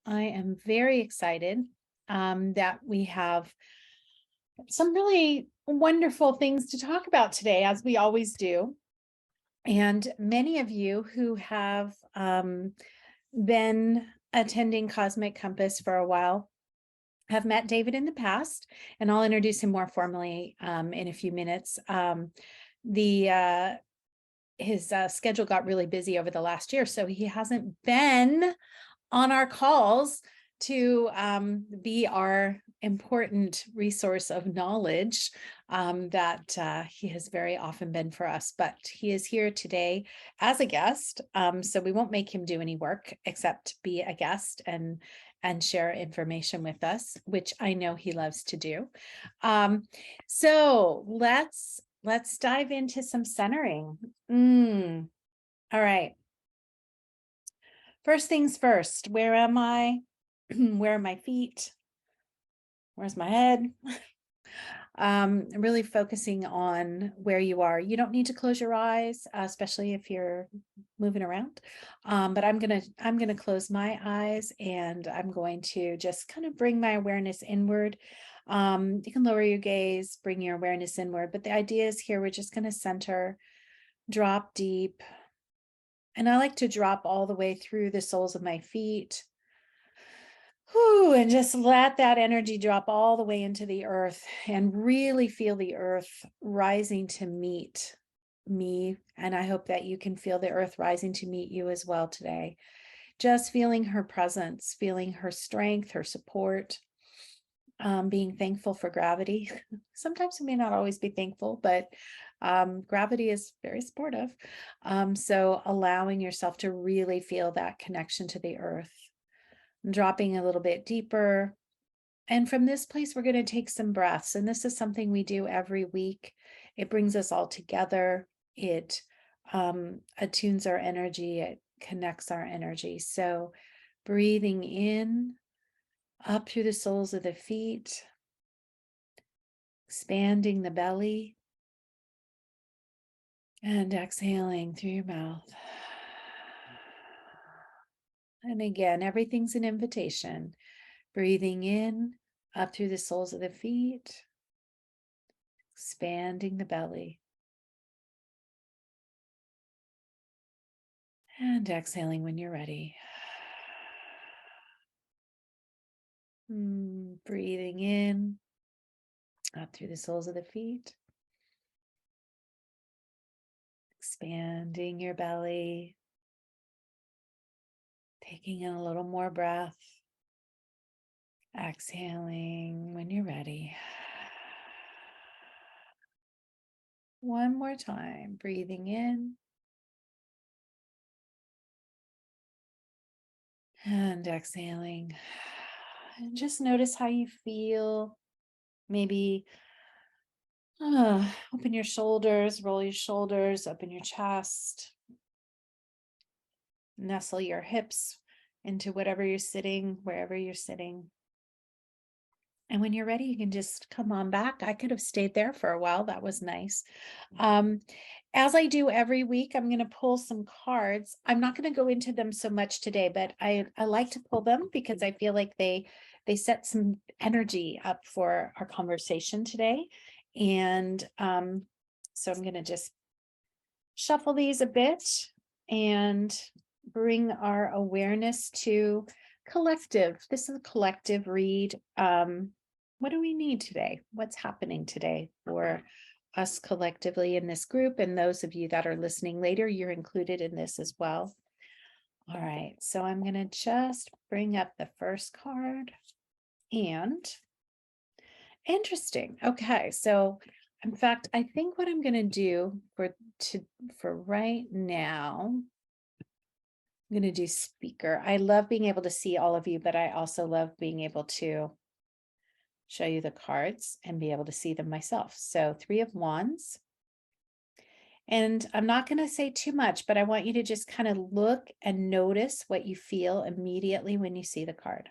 I am very excited that we have some really wonderful things to talk about today, as we always do. And many of you who have been attending Cosmic Compass for a while have met David in the past, and I'll introduce him more formally in a few minutes. His schedule got really busy over the last year, so he hasn't been on our calls to be our important resource of knowledge that he has very often been for us. But he is here today as a guest, so we won't make him do any work except be a guest and share information with us, which I know he loves to do. So let's dive into some centering. All right. First things first, where am I? Where are my feet? Where's my head? Really focusing on where you are. You don't need to close your eyes, especially if you're moving around. But I'm gonna close my eyes, and I'm going to just kind of bring my awareness inward. You can lower your gaze, bring your awareness inward, but the idea is here we're just going to center, drop deep. And I like to drop all the way through the soles of my feet. Whew, and just let that energy drop all the way into the earth and really feel the earth rising to meet me. And I hope that you can feel the earth rising to meet you as well today. Just feeling her presence, feeling her strength, her support, being thankful for gravity. Sometimes we may not always be thankful, but gravity is very supportive. So allowing yourself to really feel that connection to the earth, dropping a little bit deeper. And from this place, we're going to take some breaths. And this is something we do every week. It brings us all together. It attunes our energy. It connects our energy. So breathing in, up through the soles of the feet, expanding the belly, and exhaling through your mouth. And again, everything's an invitation. Breathing in, up through the soles of the feet, expanding the belly. And exhaling when you're ready. Breathing in, up through the soles of the feet, expanding your belly, taking in a little more breath, exhaling when you're ready. One more time, breathing in and exhaling. And just notice how you feel. Maybe open your shoulders, roll your shoulders, open your chest, nestle your hips into whatever you're sitting, wherever you're sitting. And when you're ready, you can just come on back. I could have stayed there for a while. That was nice. As I do every week, I'm going to pull some cards. I'm not going to go into them so much today, but I like to pull them because I feel like they set some energy up for our conversation today. And so I'm going to just shuffle these a bit and bring our awareness to collective. This is a collective read. What do we need today? What's happening today for us collectively in this group? And those of you that are listening later, you're included in this as well. All right, so I'm going to just bring up the first card. And interesting. Okay, so in fact, I think what I'm going to do for right now, I'm going to do speaker. I love being able to see all of you, but I also love being able to show you the cards and be able to see them myself. So 3 of Wands. And I'm not going to say too much, but I want you to just kind of look and notice what you feel immediately when you see the card.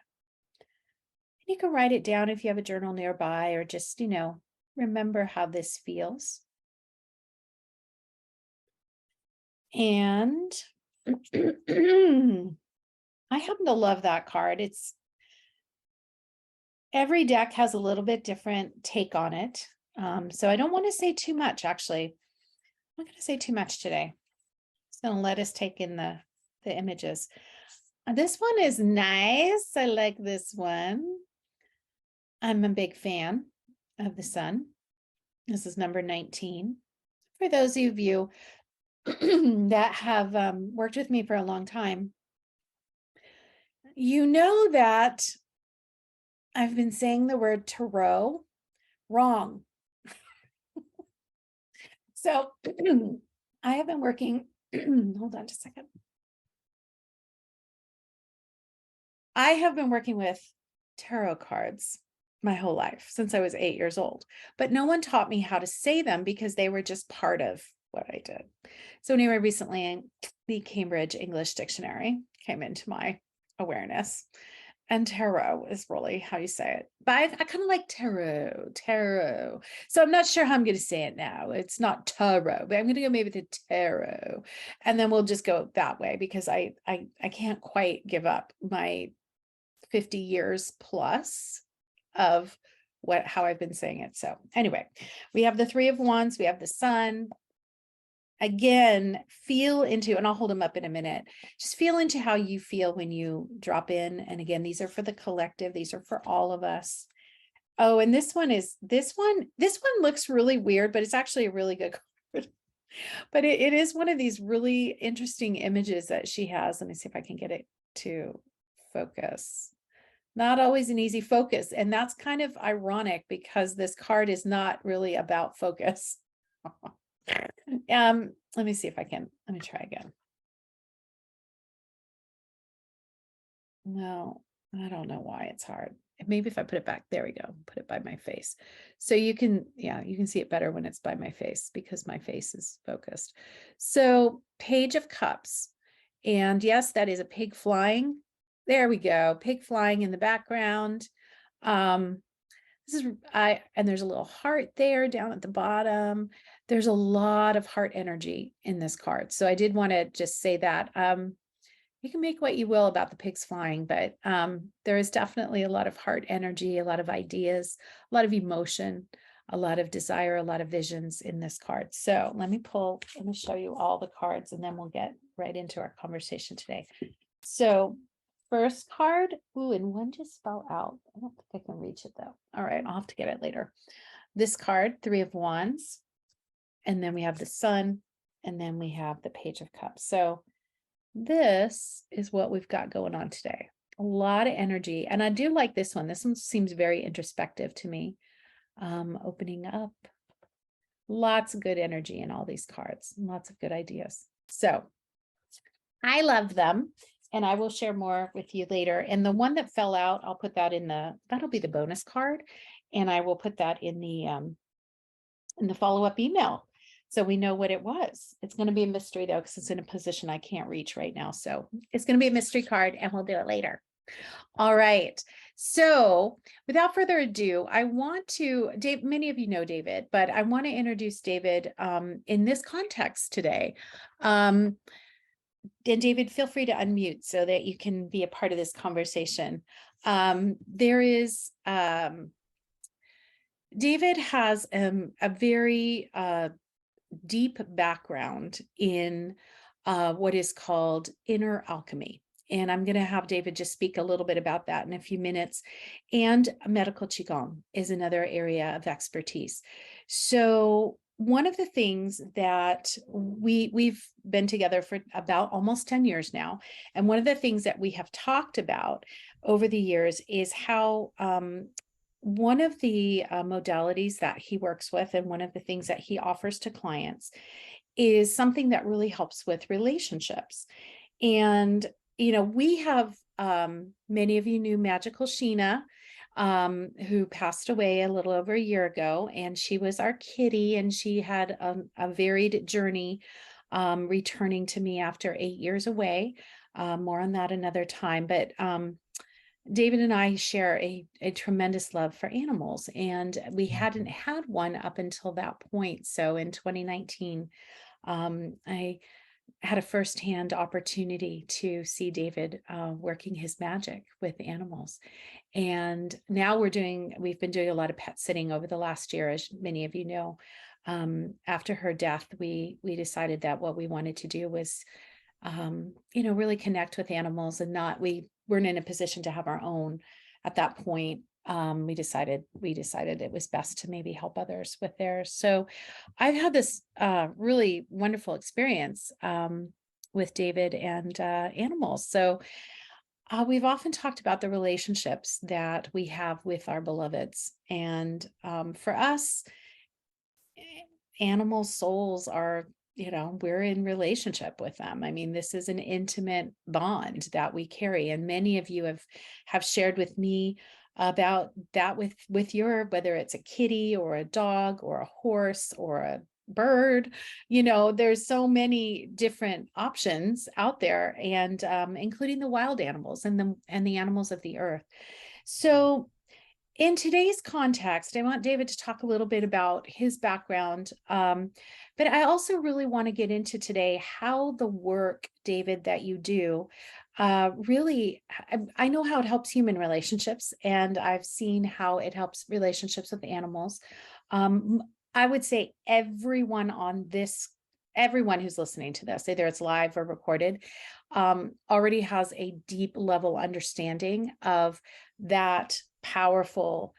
And you can write it down if you have a journal nearby, or just, remember how this feels. And I happen to love that card. Every deck has a little bit different take on it. So I don't want to say too much, actually. I'm not going to say too much today. It's going to let us take in the images. This one is nice. I like this one. I'm a big fan of the sun. This is number 19. For those of you that have worked with me for a long time, you know that I've been saying the word tarot wrong. So I have been working, hold on just a second. I have been working with tarot cards my whole life since I was 8 years old, but no one taught me how to say them because they were just part of what I did. So anyway, recently the Cambridge English Dictionary came into my awareness, and tarot is really how you say it. But I kind of like tarot. So I'm not sure how I'm going to say it now. It's not tarot, but I'm going to go maybe to tarot, and then we'll just go that way because I can't quite give up my 50 years plus of how I've been saying it. So anyway, we have the Three of Wands, we have the Sun. Again, feel into, and I'll hold them up in a minute. Just feel into how you feel when you drop in. And again, these are for the collective. These are for all of us. Oh, and this one looks really weird, but it's actually a really good card. But it is one of these really interesting images that she has. Let me see if I can get it to focus. Not always an easy focus. And that's kind of ironic because this card is not really about focus. Let me see if I can, let me try again. No, I don't know why it's hard. Maybe if I put it back, there we go, put it by my face. So you can, yeah, you can see it better when it's by my face because my face is focused. So Page of Cups. And yes, that is a pig flying. There we go, pig flying in the background. This is and there's a little heart there down at the bottom. There's a lot of heart energy in this card. So I did want to just say that. You can make what you will about the pigs flying, but there is definitely a lot of heart energy, a lot of ideas, a lot of emotion, a lot of desire, a lot of visions in this card. So let me show you all the cards and then we'll get right into our conversation today. So first card, ooh, and one just fell out. I don't think I can reach it though. All right, I'll have to get it later. This card, Three of Wands, and then we have the Sun, and then we have the Page of Cups. So this is what we've got going on today. A lot of energy, and I do like this one. This one seems very introspective to me. Opening up. Lots of good energy in all these cards, lots of good ideas. So I love them. And I will share more with you later. And the one that fell out, I'll put that that'll be the bonus card. And I will put that in the follow-up email. So we know what it was. It's going to be a mystery though, because it's in a position I can't reach right now. So it's going to be a mystery card and we'll do it later. All right. So without further ado, I want to, Dave, many of you know David, but I want to introduce David in this context today. And David, feel free to unmute so that you can be a part of this conversation. David has a very deep background in what is called inner alchemy. And I'm going to have David just speak a little bit about that in a few minutes. And medical Qigong is another area of expertise. So one of the things that we've been together for about almost 10 years now. And one of the things that we have talked about over the years is how one of the modalities that he works with and one of the things that he offers to clients is something that really helps with relationships. And, you know, we have, many of you knew Magical Sheena, who passed away a little over a year ago, and she was our kitty, and she had a varied journey, returning to me after 8 years away. More on that another time, but David and I share a tremendous love for animals, and we hadn't had one up until that point. So in 2019, I had a firsthand opportunity to see David working his magic with animals. And now we've been doing a lot of pet sitting over the last year, as many of you know. After her death, we decided that what we wanted to do was, really connect with animals, and we weren't in a position to have our own at that point. We decided it was best to maybe help others with theirs. So I've had this really wonderful experience with David and animals. So we've often talked about the relationships that we have with our beloveds. And for us, animal souls are, we're in relationship with them. I mean, this is an intimate bond that we carry. And many of you have shared with me about that with your, whether it's a kitty or a dog or a horse or a bird. There's so many different options out there, and including the wild animals and the animals of the earth. So in today's context, I want David to talk a little bit about his background, but I also really want to get into today how the work, David, that you do really, I know how it helps human relationships, and I've seen how it helps relationships with animals. I would say everyone who's listening to this, either it's live or recorded, already has a deep level understanding of that powerful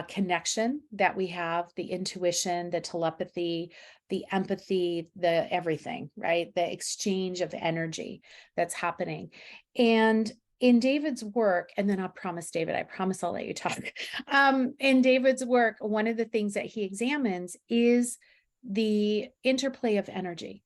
connection that we have, the intuition, the telepathy, the empathy, the everything, right? The exchange of energy that's happening. And in David's work, and then I promise I'll let you talk. In David's work, one of the things that he examines is the interplay of energy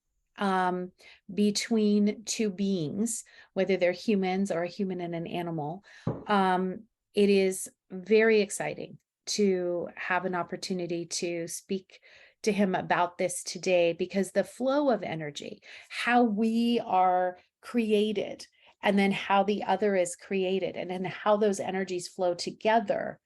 between two beings, whether they're humans or a human and an animal. It is very exciting to have an opportunity to speak to him about this today, because the flow of energy, how we are created, and then how the other is created, and then how those energies flow together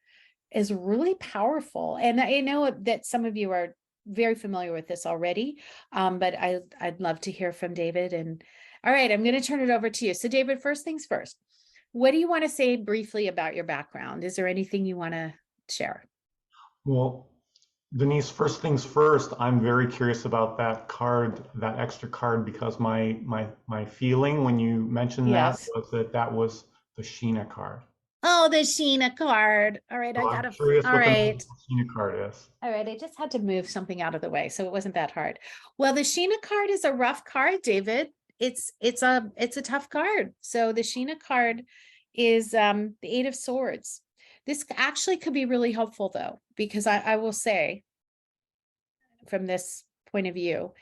is really powerful. And I know that some of you are very familiar with this already, but I'd love to hear from David. And all right, I'm going to turn it over to you. So David, first things first, what do you want to say briefly about your background? Is there anything you want to share? Well, Denise, first things first, I'm very curious about that card, that extra card, because my feeling when you mentioned that Yes. was that was the Sheena card. Oh, the Sheena card. All right, So I'm curious all what the right. magical Sheena card is. All right, I just had to move something out of the way, so it wasn't that hard. Well, the Sheena card is a rough card, David. It's a tough card. So the Sheena card is the Eight of Swords. This actually could be really helpful though, because I will say, from this point of view,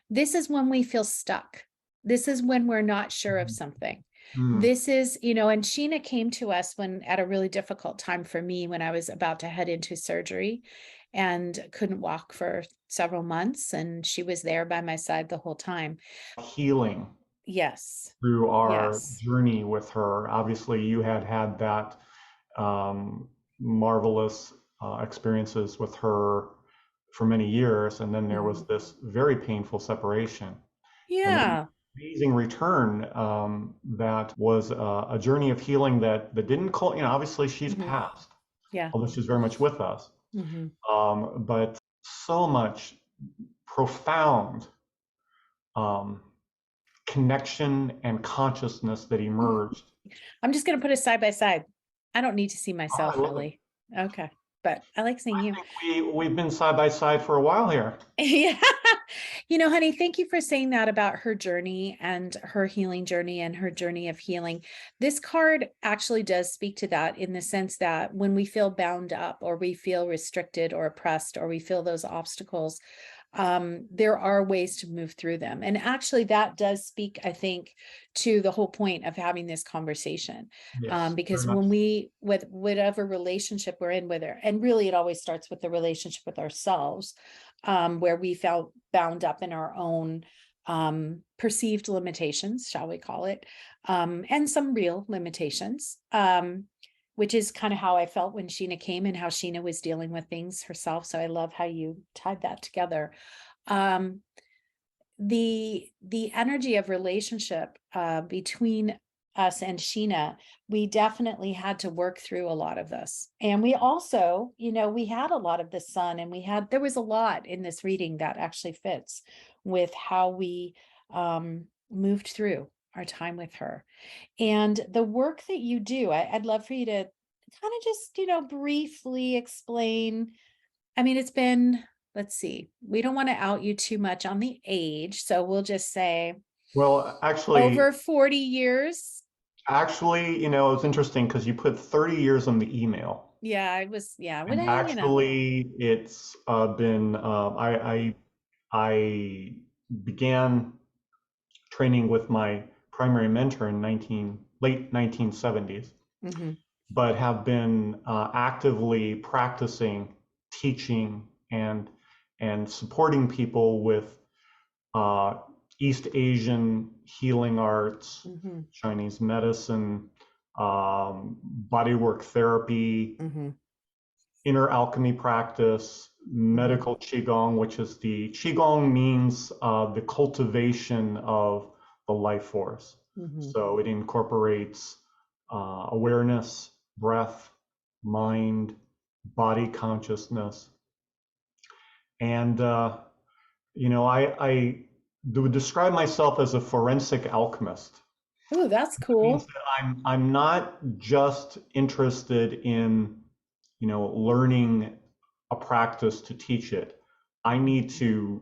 this is when we feel stuck. This is when we're not sure of something. Hmm. This is, and Sheena came to us when at a really difficult time for me, when I was about to head into surgery and couldn't walk for several months. And she was there by my side the whole time. Healing Yes. through our Yes. journey with her. Obviously, you had that marvelous experiences with her for many years, and then there was Mhm. this very painful separation. And then Yeah. amazing return that was a journey of healing that didn't call, obviously she's Hmm. passed, Yeah. although she's very much with us. Hmm. But so much profound um, connection and consciousness that emerged. I'm just going to put us side by side. I don't need to see Oh, I myself love it. really. Okay. But I like seeing I you. think we've been side by side for a while here. Yeah. Honey, thank you for saying that about her journey and her healing journey and her journey of healing. This card actually does speak to that, in the sense that when we feel bound up, or we feel restricted or oppressed, or we feel those obstacles, there are ways to move through them. And actually, that does speak, I think, to the whole point of having this conversation. Yes, very Because much. with whatever relationship we're in with her, and really it always starts with the relationship with ourselves, where we felt bound up in our own perceived limitations, shall we call it, and some real limitations, which is kind of how I felt when Sheena came, and how Sheena was dealing with things herself. So I love how you tied that together. Um, the energy of relationship between us and Sheena, we definitely had to work through a lot of this. And we also, we had a lot of the sun, and there was a lot in this reading that actually fits with how we moved through our time with her. And the work that you do, I'd love for you to kind of just, briefly explain. I mean, it's been, let's see, we don't want to out you too much on the age, so we'll just say Well, over 40 years. it's interesting because you put 30 years on the email. Yeah, I was, yeah, And well. actually, it's been I began training with my primary mentor in late 1970s, Hmm. but have been actively practicing, teaching, and supporting people with uh, East Asian healing arts, Hmm. Chinese medicine, bodywork therapy, Hmm. inner alchemy practice, Hmm. medical qigong, which is the qigong means the cultivation of the life force. Hmm. So it incorporates awareness, breath, mind, body consciousness, and I would describe myself as a forensic alchemist. Oh, that's It means cool. that I'm not just interested in learning a practice to teach it. I need to,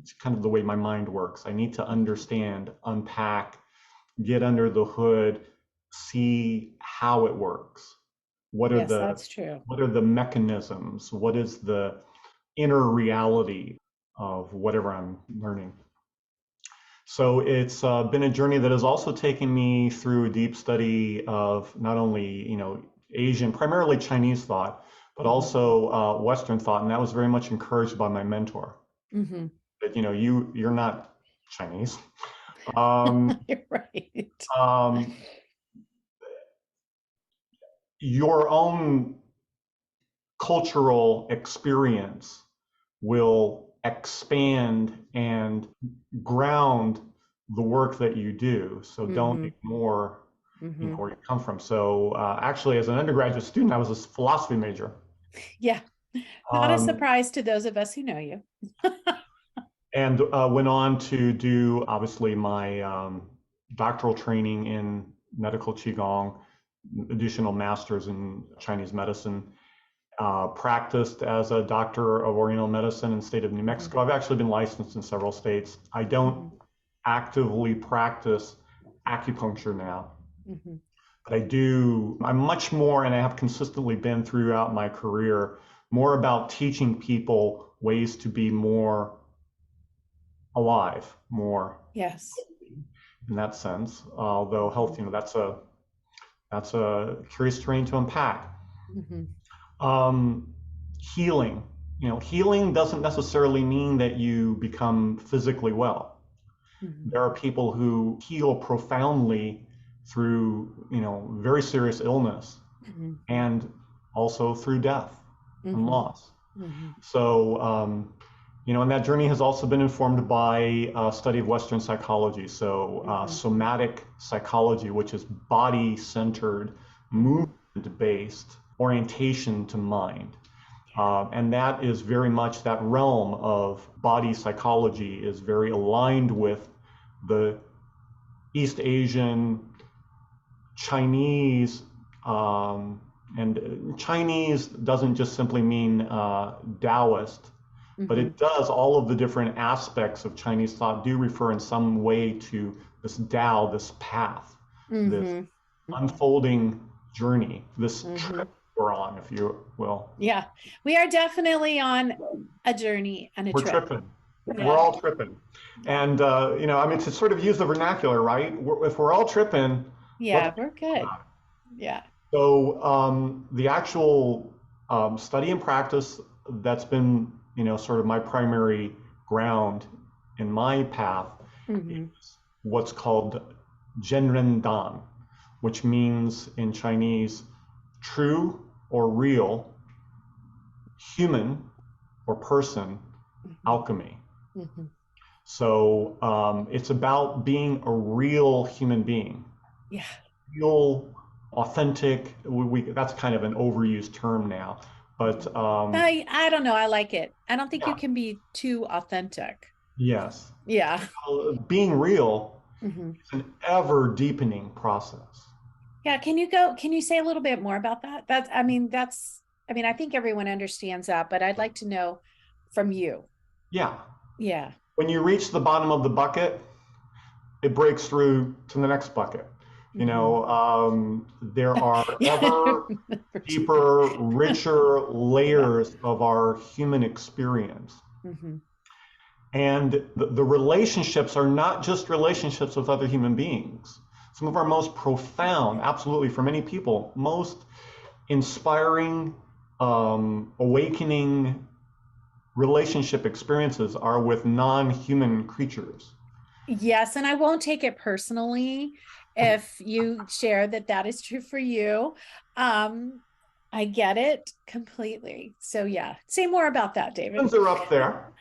it's kind of the way my mind works. I need to understand, unpack, get under the hood, see how it works. What are Yes, the that's true. what are the mechanisms? What is the inner reality of whatever I'm learning? So it's been a journey that has also taken me through a deep study of not only, Asian, primarily Chinese thought, but Hmm. also Western thought, and that was very much encouraged by my mentor. Hmm. That you're not Chinese. Um, You're right. um, your own cultural experience will expand and ground the work that you do. So don't Hmm. ignore, Hmm. where you come from. So actually, as an undergraduate student, I was a philosophy major. Yeah, not a Um, surprise to those of us who know you. and went on to do obviously my doctoral training in medical qigong, additional masters in Chinese medicine. Practiced as a doctor of Oriental medicine in the state of New Hmm. Mexico. I've actually been licensed in several states. I don't Hmm. actively practice acupuncture now, Hmm. but I do. I'm much more, and I have consistently been throughout my career, more about teaching people ways to be more alive, more Yes. in that sense. Although Hmm. health, that's a curious terrain to unpack. Hmm. Um, Healing. Healing doesn't necessarily mean that you become physically well. Hmm. There are people who heal profoundly through, very serious illness Hmm. and also through death and Hmm. loss. Hmm. So, and that journey has also been informed by a study of Western psychology. So, Hmm. somatic psychology, which is body centered, Hmm. movement based orientation to mind. And that is very much that realm of body psychology is very aligned with the East Asian, Chinese, and Chinese doesn't just simply mean Taoist, but Hmm. it does. All of the different aspects of Chinese thought do refer in some way to this Tao, this path, this Hmm. unfolding journey, this Hmm. trip we're on, if you will. Yeah, we are definitely on a journey and a We're trip. tripping. We're Yeah. all tripping. And, I mean, to sort of use the vernacular, right? If we're all tripping, let's Yeah, we're talk good. about it. Yeah. So, the actual study and practice that's been, sort of my primary ground in my path Hmm. is what's called Zhenren Dan, which means in Chinese, true or real, human or person Hmm. alchemy. Hmm. So it's about being a real human being, Yeah. real, authentic. That's kind of an overused term now, but I don't know. I like it. I don't think you yeah, can be too authentic. yes. Yeah. Being real Hmm. is an ever deepening process. Yeah. Can you say a little bit more about that? I mean, I think everyone understands that, but I'd like to know from you. Yeah. Yeah. When you reach the bottom of the bucket, it breaks through to the next bucket. Hmm. There are Yeah. ever deeper, richer Yeah. layers of our human experience. Hmm. And the relationships are not just relationships with other human beings. Some of our most profound, absolutely for many people, most inspiring, awakening relationship experiences are with non human creatures. Yes, and I won't take it personally if you share that that is true for you. Um, I get it completely. So yeah, say more about that, David. Humans are up there,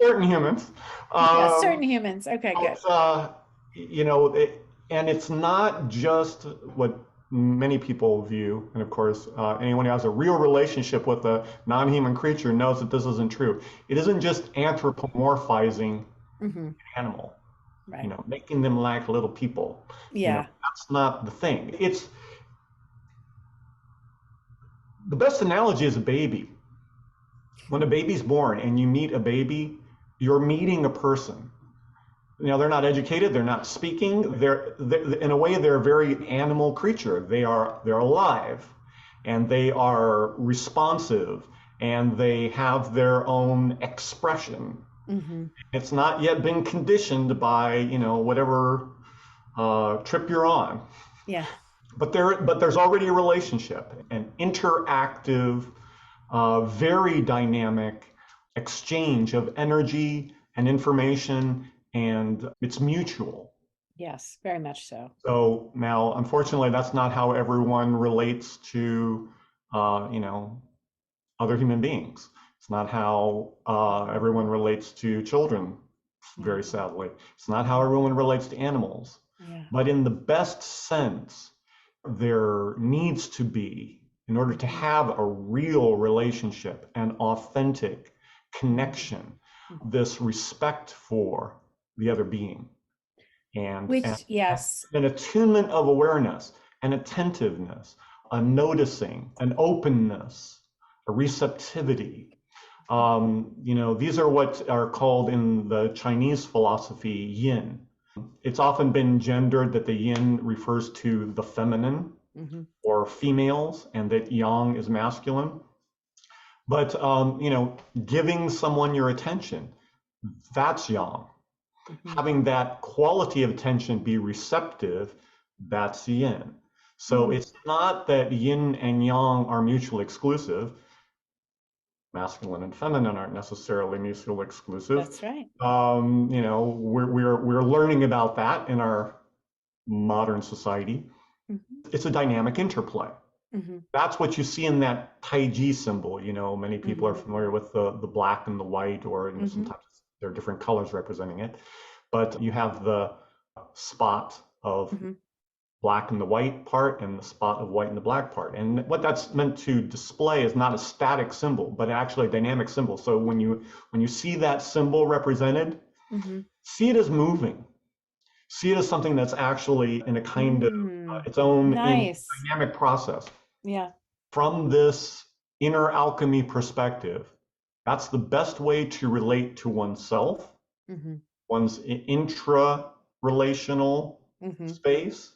certain humans. Yeah, Um, certain humans. Okay, good. but, you know, and it's not just what many people view. And of course, anyone who has a real relationship with a non human creature knows that this isn't true. It isn't just anthropomorphizing an Hmm. animal, Right. making them like little people. Yeah. That's not the thing. It's the best analogy is a baby. When a baby's born and you meet a baby, you're meeting a person. They're not educated, they're not speaking. They're in a way they're a very animal creature. They're alive, and they are responsive, and they have their own expression. Hmm. It's not yet been conditioned by whatever trip you're on. Yeah. But there's already a relationship, an interactive, very dynamic exchange of energy and information, and it's mutual. Yes, very much so. So now, unfortunately, that's not how everyone relates to, other human beings. It's not how everyone relates to children, Yeah. very sadly. It's not how everyone relates to animals. Yeah. But in the best sense, there needs to be, in order to Hmm. have a real relationship, an authentic Hmm. connection, this respect for the other being, and Which, yes. an attunement of awareness, an attentiveness, a noticing, an openness, a receptivity. These are what are called in the Chinese philosophy yin. It's often been gendered that the yin refers to the feminine Hmm. or females, and that yang is masculine. But giving someone your attention, that's yang. Hmm. Having that quality of attention be receptive, that's yin. So Hmm. it's not that yin and yang are mutually exclusive. Masculine and feminine aren't necessarily mutually exclusive. That's right. We're learning about that in our modern society. Hmm. It's a dynamic interplay. Hmm. That's what you see in that Tai symbol. Many people are Hmm. familiar with the black and the white, or Hmm. sometimes there are different colors representing it. But you have the spot of Hmm. black in the white part and the spot of white in the black part. And what that's meant to display is not a static symbol, but actually a dynamic symbol. So when you see that symbol represented, Hmm. see it as moving. See it as something that's actually in a kind of Mm. its own Nice. dynamic process. Yeah. From this inner alchemy perspective, that's the best way to relate to oneself, Hmm. one's intra-relational Hmm. space.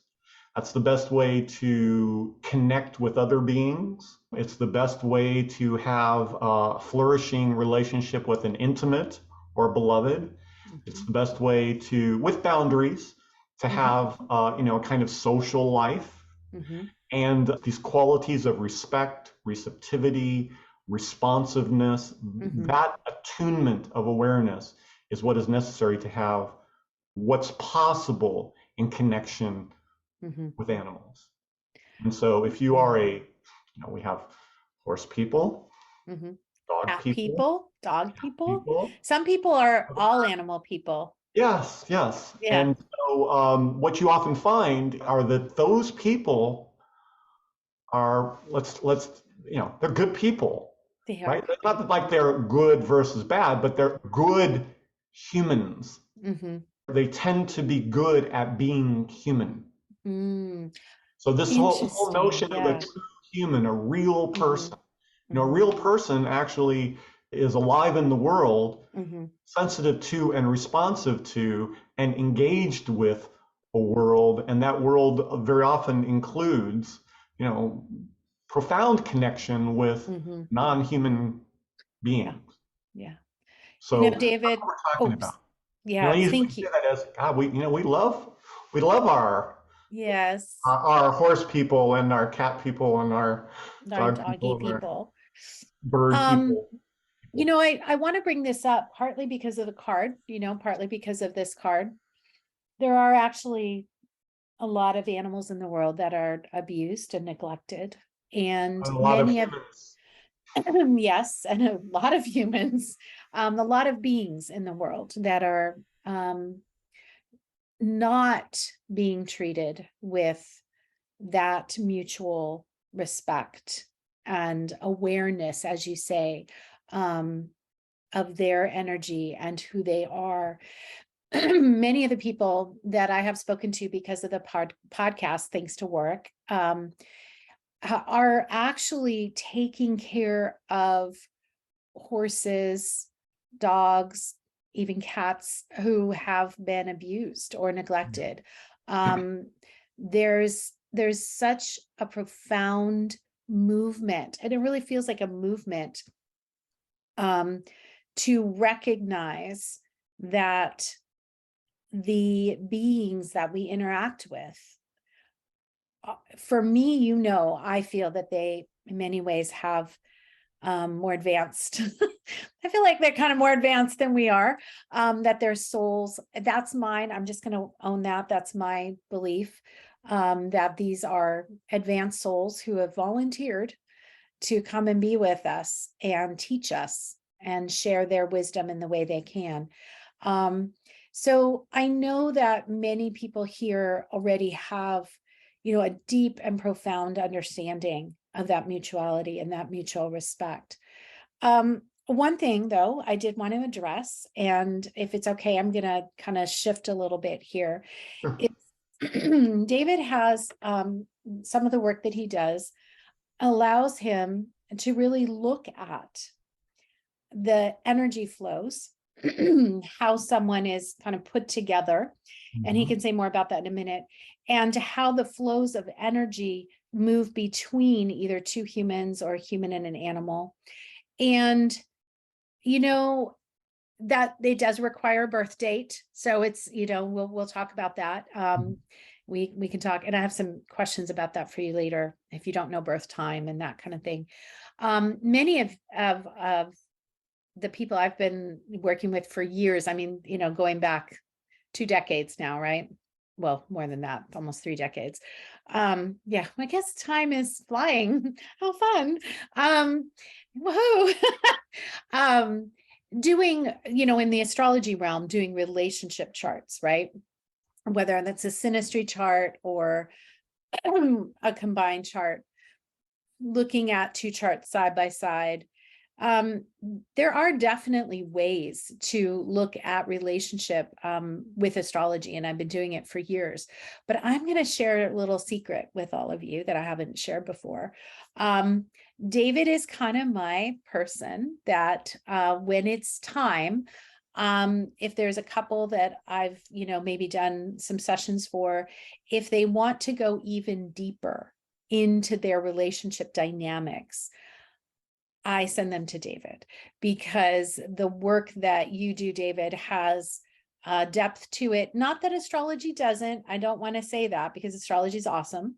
That's the best way to connect with other beings. It's the best way to have a flourishing relationship with an intimate or beloved. It's Hmm. the best way to, with boundaries, to Hmm. have a kind of social life. Hmm. And these qualities of respect, receptivity, responsiveness, Hmm. that attunement of awareness is what is necessary to have what's possible in connection Hmm. with animals. And so if you are we have horse people, Hmm. dog Cat people, people. Dog people? people. Some people are all animal people. Yes, yes. Yeah, And so what you often find are that those people are, they're good people, they right? are. It's not that like they're good versus bad, but they're good humans. Mm-hmm. They tend to be good at being human. Mm, So this whole interesting. notion of a Yeah. true human, a real Mm-hmm. person, a Mm-hmm. real person actually is alive in the world, Mm-hmm. sensitive to and responsive to and engaged with a world, and that world very often includes, you know, profound connection with Mm-hmm. non-human Yeah. beings. Yeah. So that's David, what we're talking oops. about. Yeah, I usually thank say you. that as God, we love Yes, our horse people and our cat people and our our dog doggy people and our people. bird Um, people. I want to bring this up partly because of the card, partly because of this card. There are actually a lot of animals in the world that are abused and neglected. And And a lot of many of, humans. yes, and a lot of humans, a lot of beings in the world that are not being treated with that mutual respect and awareness, as you say, um, of their energy and who they are. Many of the people that I have spoken to because of the podcast, thanks to work, are actually taking care of horses, dogs, even cats who have been abused or neglected. Um, there's such a profound movement, and it really feels like a movement um, to recognize that the beings that we interact with, for me, I feel that they in many ways have more advanced. I feel like they're kind of more advanced than we are, that their souls, that's mine. I'm just going to own that. That's my belief, that these are advanced souls who have volunteered to come and be with us and teach us and share their wisdom in the way they can. Um, so I know that many people here already have, a deep and profound understanding of that mutuality and that mutual respect. One thing though, I did want to address, and if it's okay, I'm going to kind of shift a little bit here. Sure. It's David has some of the work that he does allows him to really look at the energy flows, how someone is kind of put together. And he Mhm. can say more about that in a minute, and how the flows of energy move between either two humans or a human and an animal. And, you know, that it does require a birth date. So it's, we'll talk about that. We can talk, and I have some questions about that for you later if you don't know birth time and that kind of thing. Many of the people I've been working with for years, I mean, going back 2 decades now, right? Well, more than that, almost 3 decades. Yeah, I guess time is flying. How fun. Woohoo. um, Doing, in the astrology realm, doing relationship charts, right? Whether that's a synastry chart or a combined chart, looking at two charts side by side. Um, there are definitely ways to look at relationship with astrology, and I've been doing it for years. But I'm going to share a little secret with all of you that I haven't shared before. David is kind of my person that when it's time, if there's a couple that I've, maybe done some sessions for, if they want to go even deeper into their relationship dynamics, I send them to David, because the work that you do, David, has depth to it. Not that astrology doesn't. I don't want to say that, because astrology is awesome,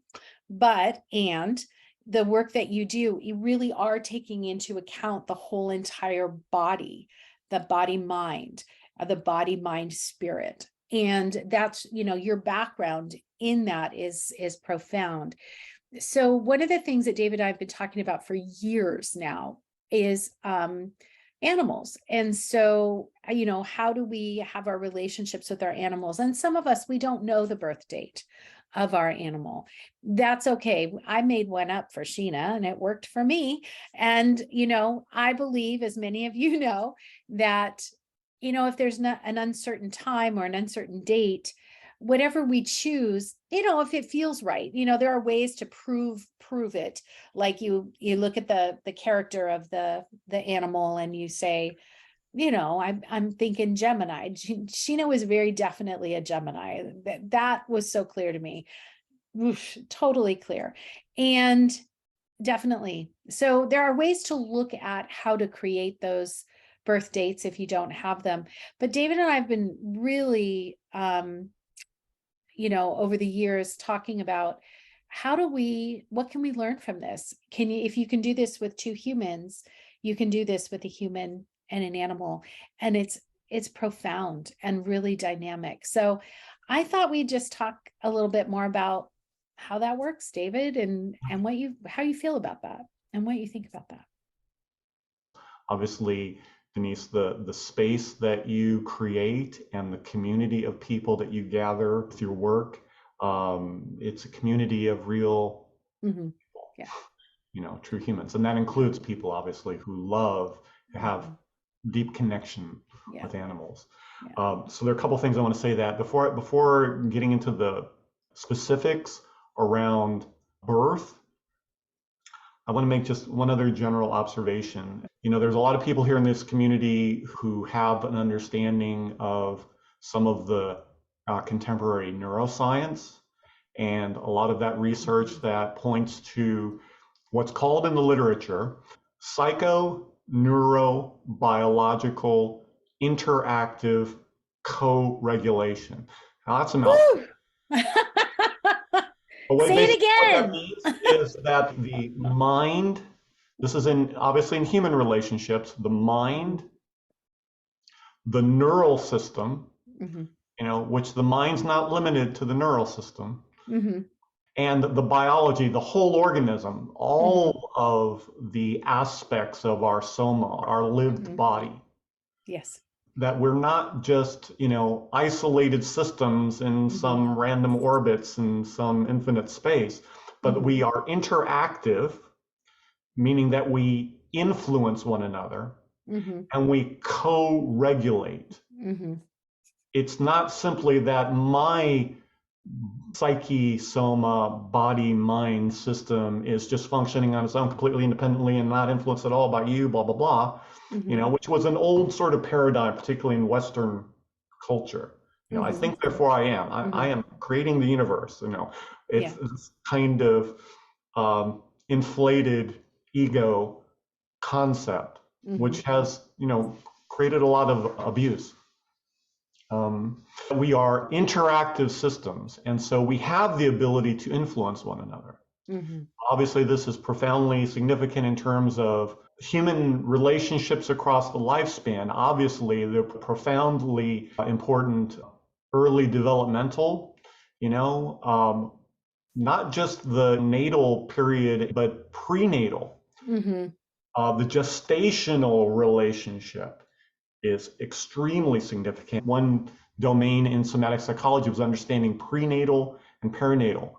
and the work that you do, you really are taking into account the whole entire body, the body mind, the body mind spirit. And that's, your background in that is profound. So one of the things that David and I have been talking about for years now is animals. And so, how do we have our relationships with our animals? And some of us, we don't know the birth date of our animal. That's okay. I made one up for Sheena and it worked for me. And, I believe, as many of you know, that, if there's not an uncertain time or an uncertain date, whatever we choose, if it feels right, there are ways to prove it. Like you look at the character of the animal and you say, I'm thinking Gemini. Sheena was very definitely a Gemini. That was so clear to me. Oof, totally clear. And definitely. So there are ways to look at how to create those birth dates if you don't have them. But David and I have been really over the years talking about what can we learn from this? If you can do this with two humans, you can do this with a human and an animal. And it's profound and really dynamic. So I thought we'd just talk a little bit more about how that works, David, and how you feel about that and what you think about that. Obviously, Denise, the space that you create and the community of people that you gather with your work, it's a community of real Mm-hmm. people, Yeah. true humans. And that includes people, obviously, who love to have deep connection Yeah. with animals. Yeah. So there are a couple things I want to say that before getting into the specifics around birth, I want to make just one other general observation. There's a lot of people here in this community who have an understanding of some of the contemporary neuroscience and a lot of that research that points to what's called in the literature psychoneurobiological interactive co-regulation. Now that's a mouthful. But Say it basically what that again. means is that the mind, this is obviously in human relationships, the mind, the neural system, which the mind's not limited to the neural system, and the biology, the whole organism, all of the aspects of our soma, our lived body. Yes. That we're not just, isolated systems in some random orbits in some infinite space, but we are interactive, meaning that we influence one another and we co-regulate. It's not simply that my psyche, soma, body, mind system is just functioning on its own completely independently and not influenced at all by you, blah, blah, blah, which was an old sort of paradigm, particularly in Western culture. I think, therefore I am. I am creating the universe. It's this kind of inflated ego concept, which has, created a lot of abuse. We are interactive systems, and so we have the ability to influence one another. Obviously, this is profoundly significant in terms of human relationships across the lifespan. Obviously, they're profoundly important early developmental, not just the natal period, but prenatal. The gestational relationship is extremely significant. One domain in somatic psychology was understanding prenatal and perinatal.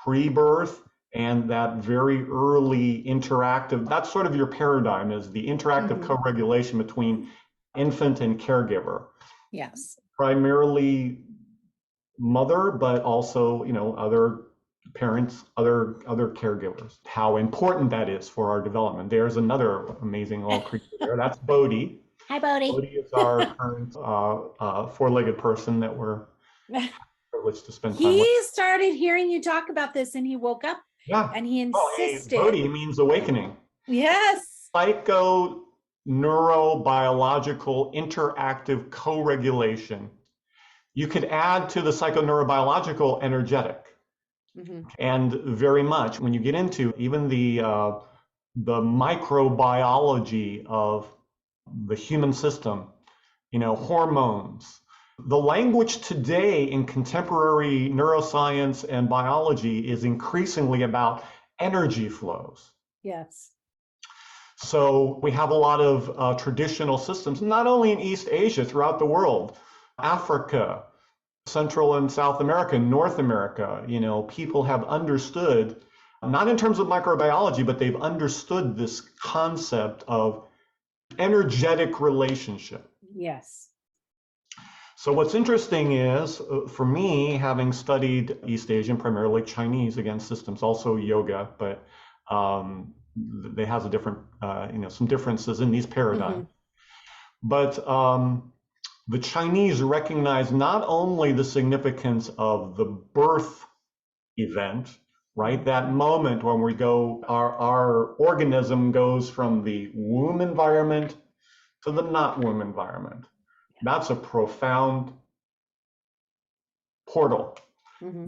Pre-birth and that very early interactive, that's sort of your paradigm, is the interactive co-regulation between infant and caregiver. Yes. Primarily mother, but also, other parents, other caregivers. How important that is for our development. There's another amazing little creature there. That's Bodhi. Hi, Bodhi. Bodhi is our current four-legged person that we're privileged to spend time with. He started hearing you talk about this and he woke up and he insisted. Bodhi means awakening. Yes. Psychoneurobiological interactive co-regulation. You could add to the psychoneurobiological energetic. And very much when you get into even the microbiology of the human system, hormones. The language today in contemporary neuroscience and biology is increasingly about energy flows. Yes. So we have a lot of traditional systems, not only in East Asia, throughout the world, Africa, Central and South America, North America, people have understood, not in terms of microbiology, but they've understood this concept of energetic relationship. Yes. So what's interesting is, for me, having studied East Asian, primarily Chinese, again, systems, also yoga, but they has a different, some differences in these paradigms. But the Chinese recognize not only the significance of the birth event, right? That moment when we go, our organism goes from the womb environment to the not womb environment. That's a profound portal,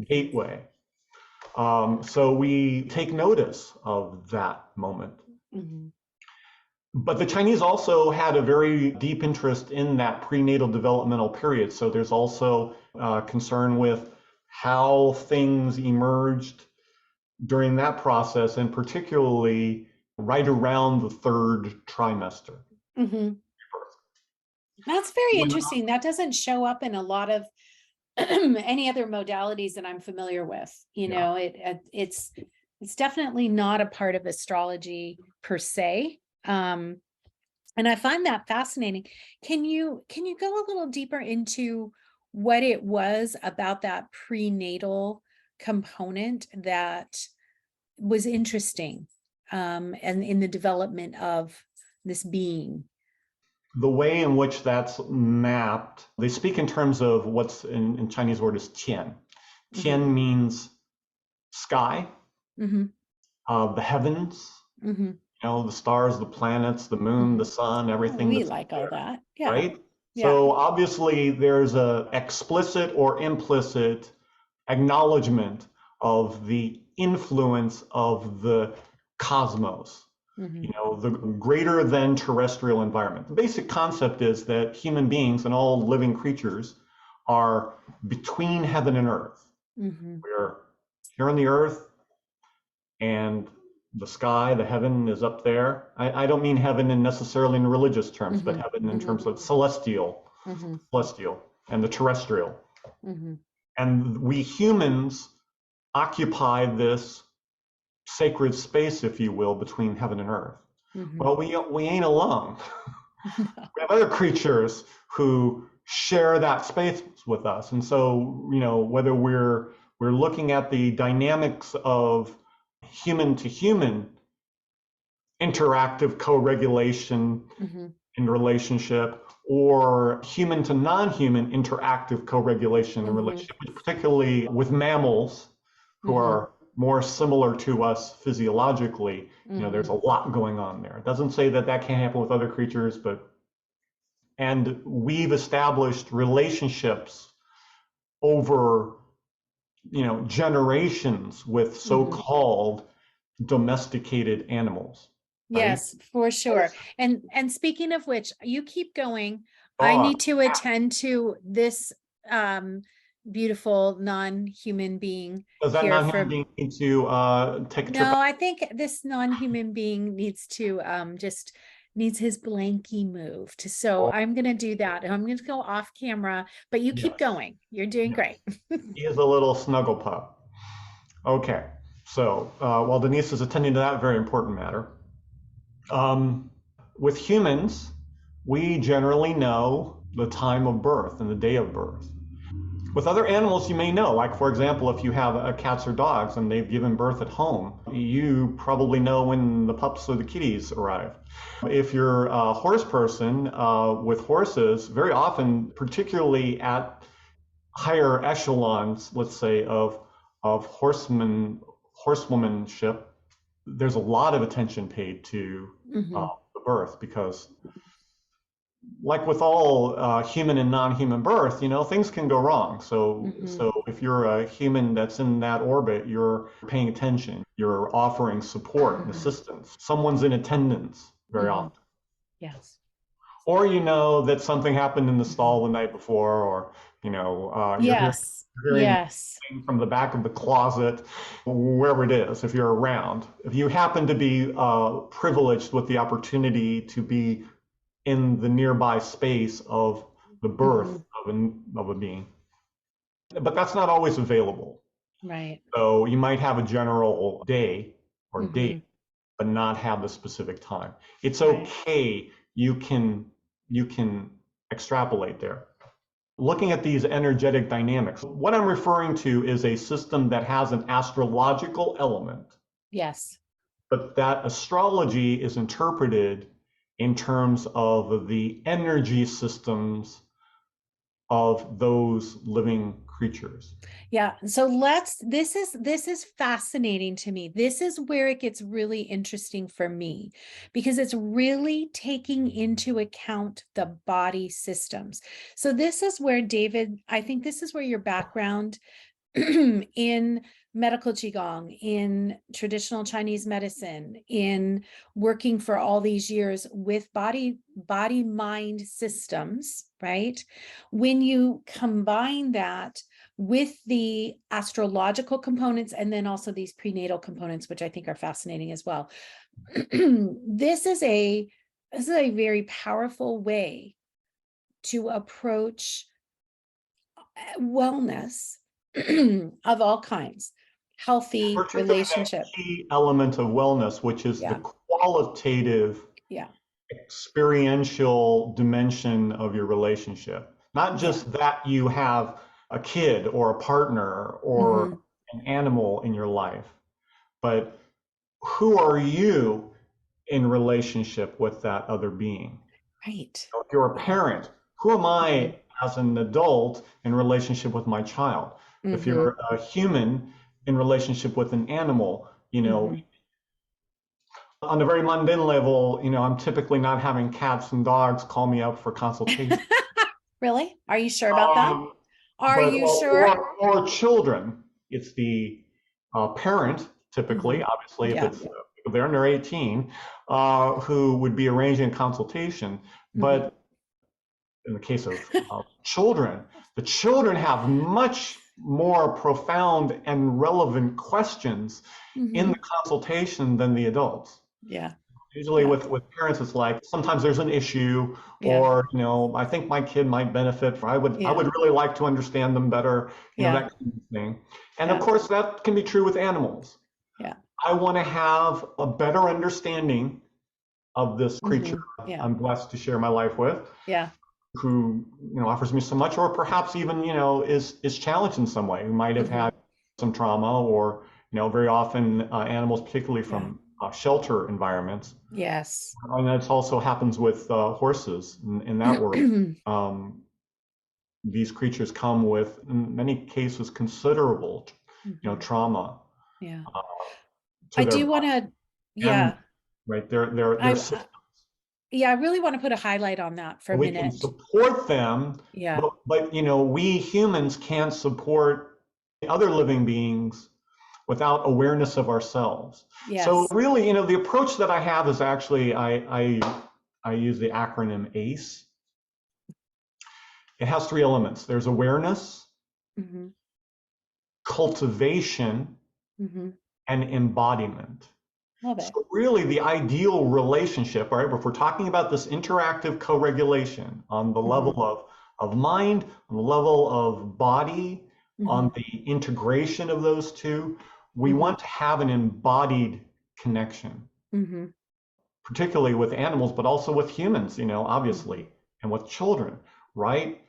gateway. So we take notice of that moment. But the Chinese also had a very deep interest in that prenatal developmental period. So there's also concern with how things emerged during that process, and particularly right around the third trimester. That's very interesting. That doesn't show up in a lot of any other modalities that I'm familiar with. It's definitely not a part of astrology per se. And I find that fascinating. Can you go a little deeper into what it was about that prenatal component that was interesting, and in the development of this being? The way in which that's mapped, they speak in terms of what's in Chinese word is qian. Qian means sky, the heavens, the stars, the planets, the moon, the sun, everything. We like all that. Yeah. Right? Yeah. So obviously there's a explicit or implicit acknowledgement of the influence of the cosmos, the greater than terrestrial environment. The basic concept is that human beings and all living creatures are between heaven and earth. We're here on the earth, and the sky, the heaven is up there. I don't mean heaven in necessarily in religious terms, but heaven in terms of celestial, and the terrestrial. And we humans occupy this sacred space, if you will, between heaven and earth. Well, we ain't alone. We have other creatures who share that space with us. And so, whether we're looking at the dynamics of human to human interactive co-regulation in relationship, or human to non-human interactive co-regulation in relationship, particularly with mammals who are more similar to us physiologically, there's a lot going on there. It doesn't say that can't happen with other creatures, and we've established relationships over generations with so-called domesticated animals. Right? Yes, for sure. And speaking of which, you keep going. Oh, I need to attend to this beautiful non-human being. Does that non-human being need to take a trip? No, I think this non-human being needs to just needs his blankie moved. So I'm going to do that. And I'm going to go off camera, but you keep going. You're doing great. He is a little snuggle pup. Okay. So while Denise is attending to that very important matter, with humans, we generally know the time of birth and the day of birth. With other animals, you may know, like, for example, if you have cats or dogs and they've given birth at home, you probably know when the pups or the kitties arrive. If you're a horse person, with horses, very often, particularly at higher echelons, let's say, of horsewomanship, there's a lot of attention paid to the birth, because like with all human and non-human birth, things can go wrong. So if you're a human that's in that orbit, you're paying attention, you're offering support and assistance. Someone's in attendance very often. Yes. Or that something happened in the stall the night before, or You're Yes. hearing Yes. from the back of the closet, wherever it is, if you're around. If you happen to be privileged with the opportunity to be in the nearby space of the birth Hmm. of a being. But that's not always available. Right. So you might have a general day or Hmm. date, but not have the specific time. It's Right. okay. You can extrapolate there. Looking at these energetic dynamics, what I'm referring to is a system that has an astrological element, Yes. but that astrology is interpreted in terms of the energy systems of those living creatures. Yeah. So this is fascinating to me. This is where it gets really interesting for me because it's really taking into account the body systems. So this is where David, I think this is where your background in medical qigong, in traditional Chinese medicine, in working for all these years with body mind systems, right? When you combine that with the astrological components and then also these prenatal components, which I think are fascinating as well. this is a very powerful way to approach wellness of all kinds, healthy Particularly that relationship. key element of wellness, which is the Yeah. qualitative Yeah. experiential dimension of your relationship. Not Yeah. just that you have a kid or a partner or Hmm. an animal in your life, but who are you in relationship with that other being? Right. If you're a Yeah. parent, who am Hmm. I as an adult in relationship with my child? If Hmm. you're a human in relationship with an animal, Hmm. on a very mundane level, I'm typically not having cats and dogs call me up for consultation. Really? Are you sure about that? Are But you sure? or children, it's the parent Hmm. typically, obviously, if Yeah. if they're under 18, who would be arranging consultation. Hmm. But in the case of children, the children have much more profound and relevant questions in the Hmm. consultation than the adults. Yeah. Usually Yeah. with parents, it's like sometimes there's an issue, Yeah. or I think my kid might benefit. I Yeah. would really like to understand them better, Yeah. that kind of thing. And of Yeah. course, that can be true with animals. Yeah. I want to have a better understanding of this creature Hmm. Yeah. I'm blessed to share my life with, Yeah. who offers me so much, or perhaps even is challenged in some way, who might have Hmm. had some trauma, or very often animals, particularly Yeah. from shelter environments. Yes. And that also happens with horses in that world. Um, these creatures come with, in many cases, considerable, Hmm. trauma Yeah. uh, to I their do want body to, and yeah. right their system. I yeah, I really want to put a highlight on that for a We can minute. support them, Yeah. but we humans can't support other living beings without awareness of ourselves. So Yes. really, the approach that I have is actually I use the acronym ACE. It has three elements. There's awareness, Hmm. cultivation, Hmm. and embodiment. Love it. So really the ideal relationship, right? If we're talking about this interactive co-regulation on the level Hmm. of mind, on the level of body, on Hmm. the integration of those two, we Hmm. want to have an embodied connection, Hmm. particularly with animals, but also with humans, Hmm. obviously, and with children, right?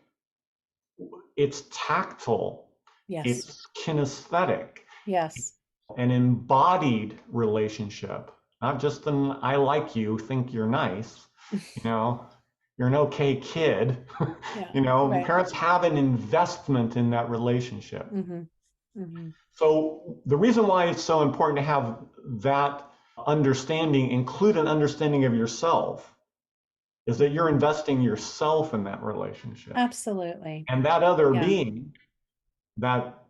It's tactile, Yes. it's kinesthetic, Yes. an embodied relationship, not just an I like you, think you're nice, you know, you're an okay kid. Yeah. Right. Parents have an investment in that relationship. Hmm. Hmm. So the reason why it's so important to have that understanding include an understanding of yourself is that you're Hmm. investing yourself in that relationship. Absolutely. And that other Yeah. being, that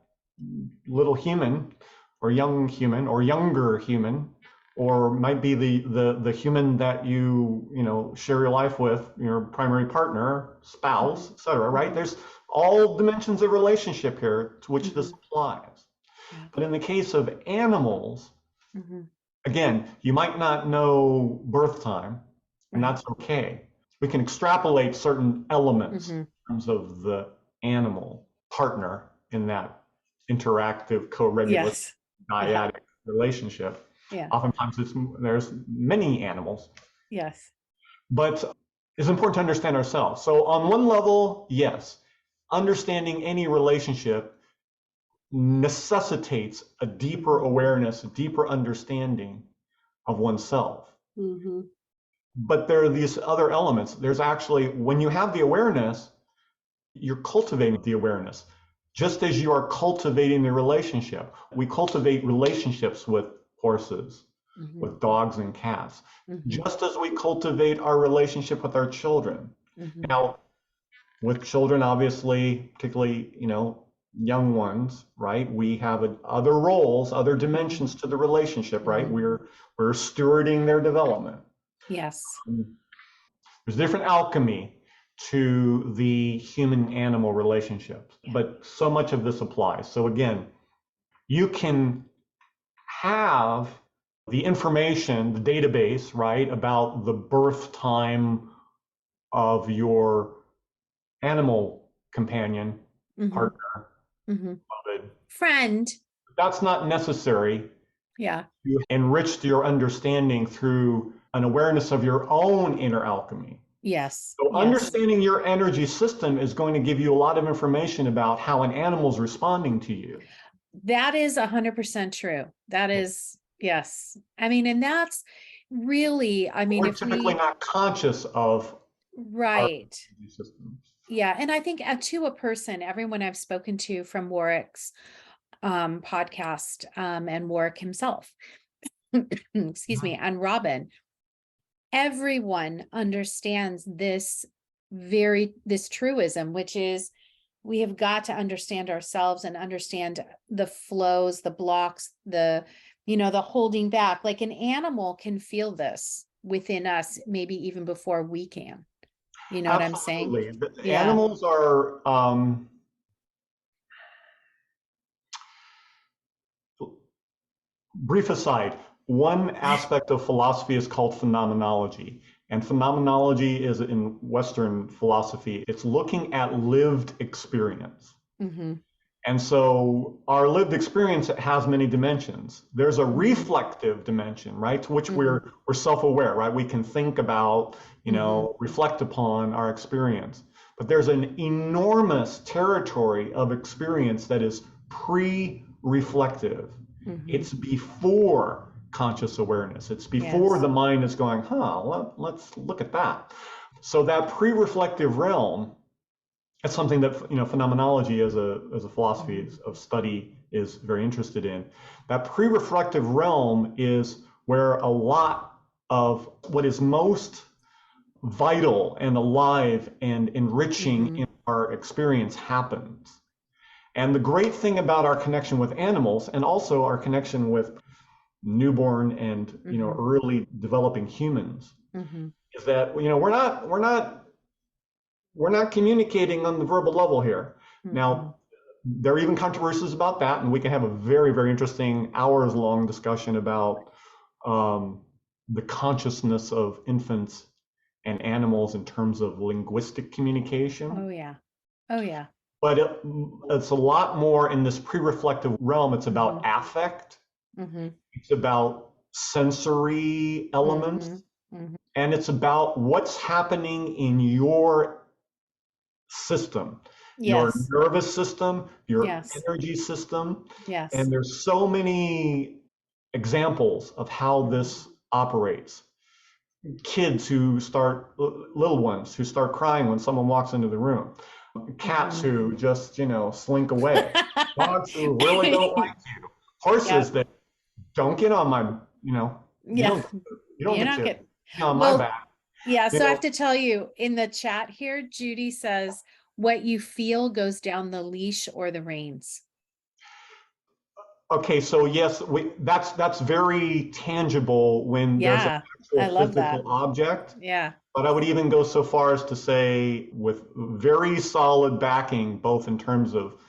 little human or young human or younger human, or might be the human that you share your life with, your primary partner, Hmm. spouse, etc. Right? Hmm. There's all dimensions of relationship here to which this Mhm. applies. Yeah. But in the case of animals, Mhm. again, you might not know birth time, and Right. that's okay. We can extrapolate certain elements Mhm. in terms of the animal partner in that interactive, co-regulative, Yes. Yeah. dyadic relationship. Yeah. Oftentimes, there's many animals, Yes. but it's important to understand ourselves. So, on one level, yes, understanding any relationship necessitates a deeper Mhm. awareness, a deeper understanding of oneself. Mhm. But there are these other elements. There's actually, when you have the awareness, you're cultivating the awareness. Just as you are cultivating the relationship, we cultivate relationships with horses, Mhm. with dogs and cats, Mhm. just as we cultivate our relationship with our children. Mhm. Now, with children, obviously, particularly, young ones, right? We have other roles, other Mhm. dimensions to the relationship, right? Mhm. We're stewarding their development. Yes. There's different alchemy to the human animal relationships, Yeah. but so much of this applies. So again, you can have the information, the database, right, about the birth time of your animal companion, Mhm. partner, Mhm. beloved. Friend. That's not necessary. Yeah. You enriched your understanding through an awareness of your own inner alchemy. Yes. So Yes. understanding your energy system is going to give you a lot of information about how an animal is responding to you. That is 100% true. That is, yes. I mean, and that's really, I mean, We're if typically we, not conscious of our right. energy systems. Yeah. And I think to a person, everyone I've spoken to from Warwick's podcast and Warwick himself, excuse me, and Robin, everyone understands this truism, which is we have got to understand ourselves and understand the flows, the blocks, the holding back. Like an animal can feel this within us, maybe even before we can. You know what I'm saying? Absolutely. The Yeah. animals are, brief aside, one aspect of philosophy is called phenomenology. And phenomenology is in Western philosophy, it's looking at lived experience. Hmm. And so our lived experience has many dimensions. There's a Hmm. reflective dimension, right, to which Hmm. we're self-aware, right? We can think about, Hmm. reflect upon our experience. But there's an enormous territory of experience that is pre-reflective. Hmm. It's before conscious awareness. It's before Yes. the mind is going, let's look at that. So that pre-reflective realm, that's something that phenomenology as a philosophy Hmm. of study is very interested in. That pre-reflective realm is where a lot of what is most vital and alive and enriching Hmm. in our experience happens. And the great thing about our connection with animals and also our connection with newborn and Hmm. early developing humans Hmm. is that we're not communicating on the verbal level here. Hmm. Now, there are even controversies about that, and we can have a very, very interesting hours-long discussion about um, the consciousness of infants and animals in terms of linguistic communication. Oh yeah. Oh yeah. But it's a lot more in this pre-reflective realm. It's about Hmm. affect. Hmm. It's about sensory elements, Hmm. Hmm. and it's about what's happening in your system, your Yes. nervous system, your Yes. energy system. Yes. And there's so many examples of how Hmm. this operates. Kids who start, little ones who start crying when someone walks into the room, cats Hmm. who just, slink away, dogs who really don't like you, horses Yep. that don't get on my, you know, you Yeah. don't, you don't You're get not to good. be on my Well, back. yeah. You So I have know, to tell you in the chat here, Judy says, what you feel goes down the leash or the reins. Okay, so yes, that's very tangible when there's an Yeah, actual I love physical that. object. Yeah. But I would even go so far as to say, with very solid backing, both in terms of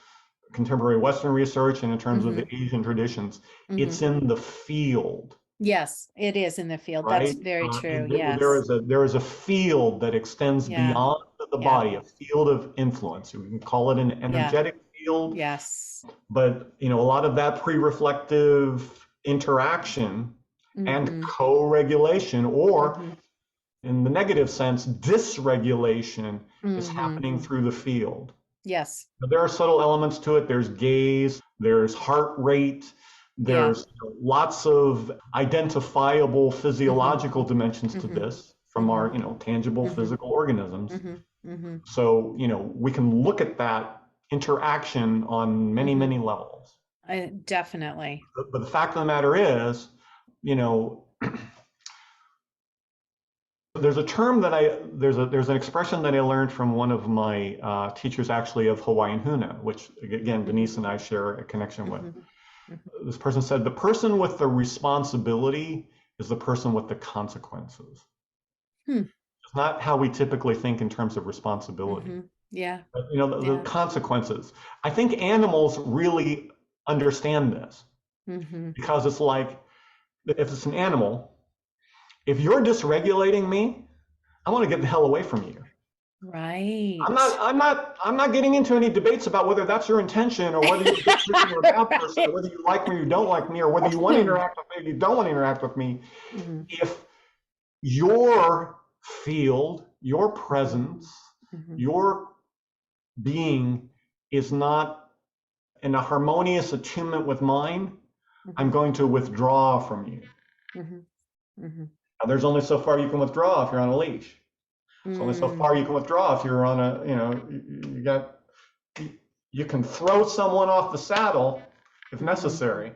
contemporary Western research and in terms of the Hmm. Asian traditions, Hmm. it's in the field, Yes, it is in the field. That's right? very true. And Yes. there is a field that extends Yeah. beyond the Yeah. body, a field of influence. We can call it an Yeah. energetic field, Yes. but a lot of that pre-reflective interaction and Hmm. co-regulation, or Hmm. in the negative sense, dysregulation, is Hmm. happening through the field. Yes. But there are subtle elements to it. There's gaze, there's heart rate, Yeah. there's lots of identifiable Hmm. physiological dimensions to Hmm. this from Hmm. our, tangible Hmm. physical organisms. Hmm. Hmm. So, we can look at that interaction on many, Hmm. many levels. Definitely. But the fact of the matter is, you know, there's a term that there's an expression that I learned from one of my teachers, actually, of Hawaiian Huna, which again Hmm. Denise and I share a connection with. Hmm. Hmm. This person said, the person with the responsibility is the person with the consequences. Hmm. It's not how we typically think in terms of responsibility. Hmm. Yeah. But, the Yeah. consequences. I think animals really understand this, Hmm. because it's like, if it's an animal, if you're dysregulating me, I want to get the hell away from you. I'm Right. not, I'm not, I'm not getting into any debates about whether that's your intention, or whether you're a good person or a bad person, or Right. whether you like me or you don't like me, or whether you want to interact with me or you don't want to interact with me. Hmm. If your field, your Hmm. presence, Hmm. your being is not in a harmonious attunement with mine, I'm Hmm. going to withdraw from you. Hmm. Hmm. Now, there's only so far you can withdraw if you're on a leash. There's only so Mm. far you can withdraw if you're on a, you got, you can throw someone off the saddle if Mhm. necessary.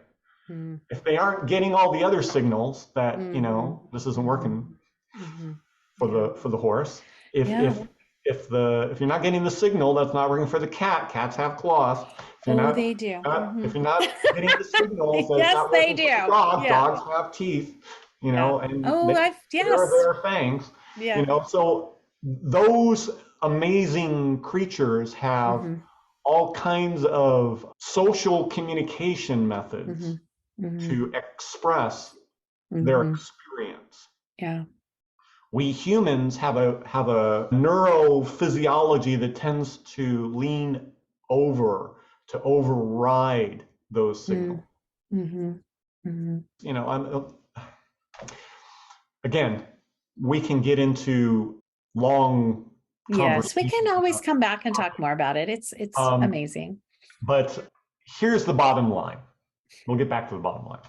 Mhm. If they aren't getting all the other signals that, Mhm. this isn't Mhm. working Mhm. for Yeah. the horse. If Yeah. if if you're not getting the signal, that's not working for the cat. Cats have claws. If you're Oh, not, they do. if Mhm. you're not getting the signals, that's Yes, not they working for the do. dog. Yeah. Dogs have teeth, Yeah. and Oh, they I've share yes. their fangs. Yeah. So those amazing creatures have Mhm. all kinds of social communication methods Mhm. Mhm. to express their Mhm. experience. Yeah. We humans have a neurophysiology that tends to lean over, to override those Mm. signals. Mhm. Mhm. I'm again, we can get into long Yes, we can conversations always about come back and talk topics. more about it. It's Um, amazing. but here's the bottom line. We'll get back to the bottom line.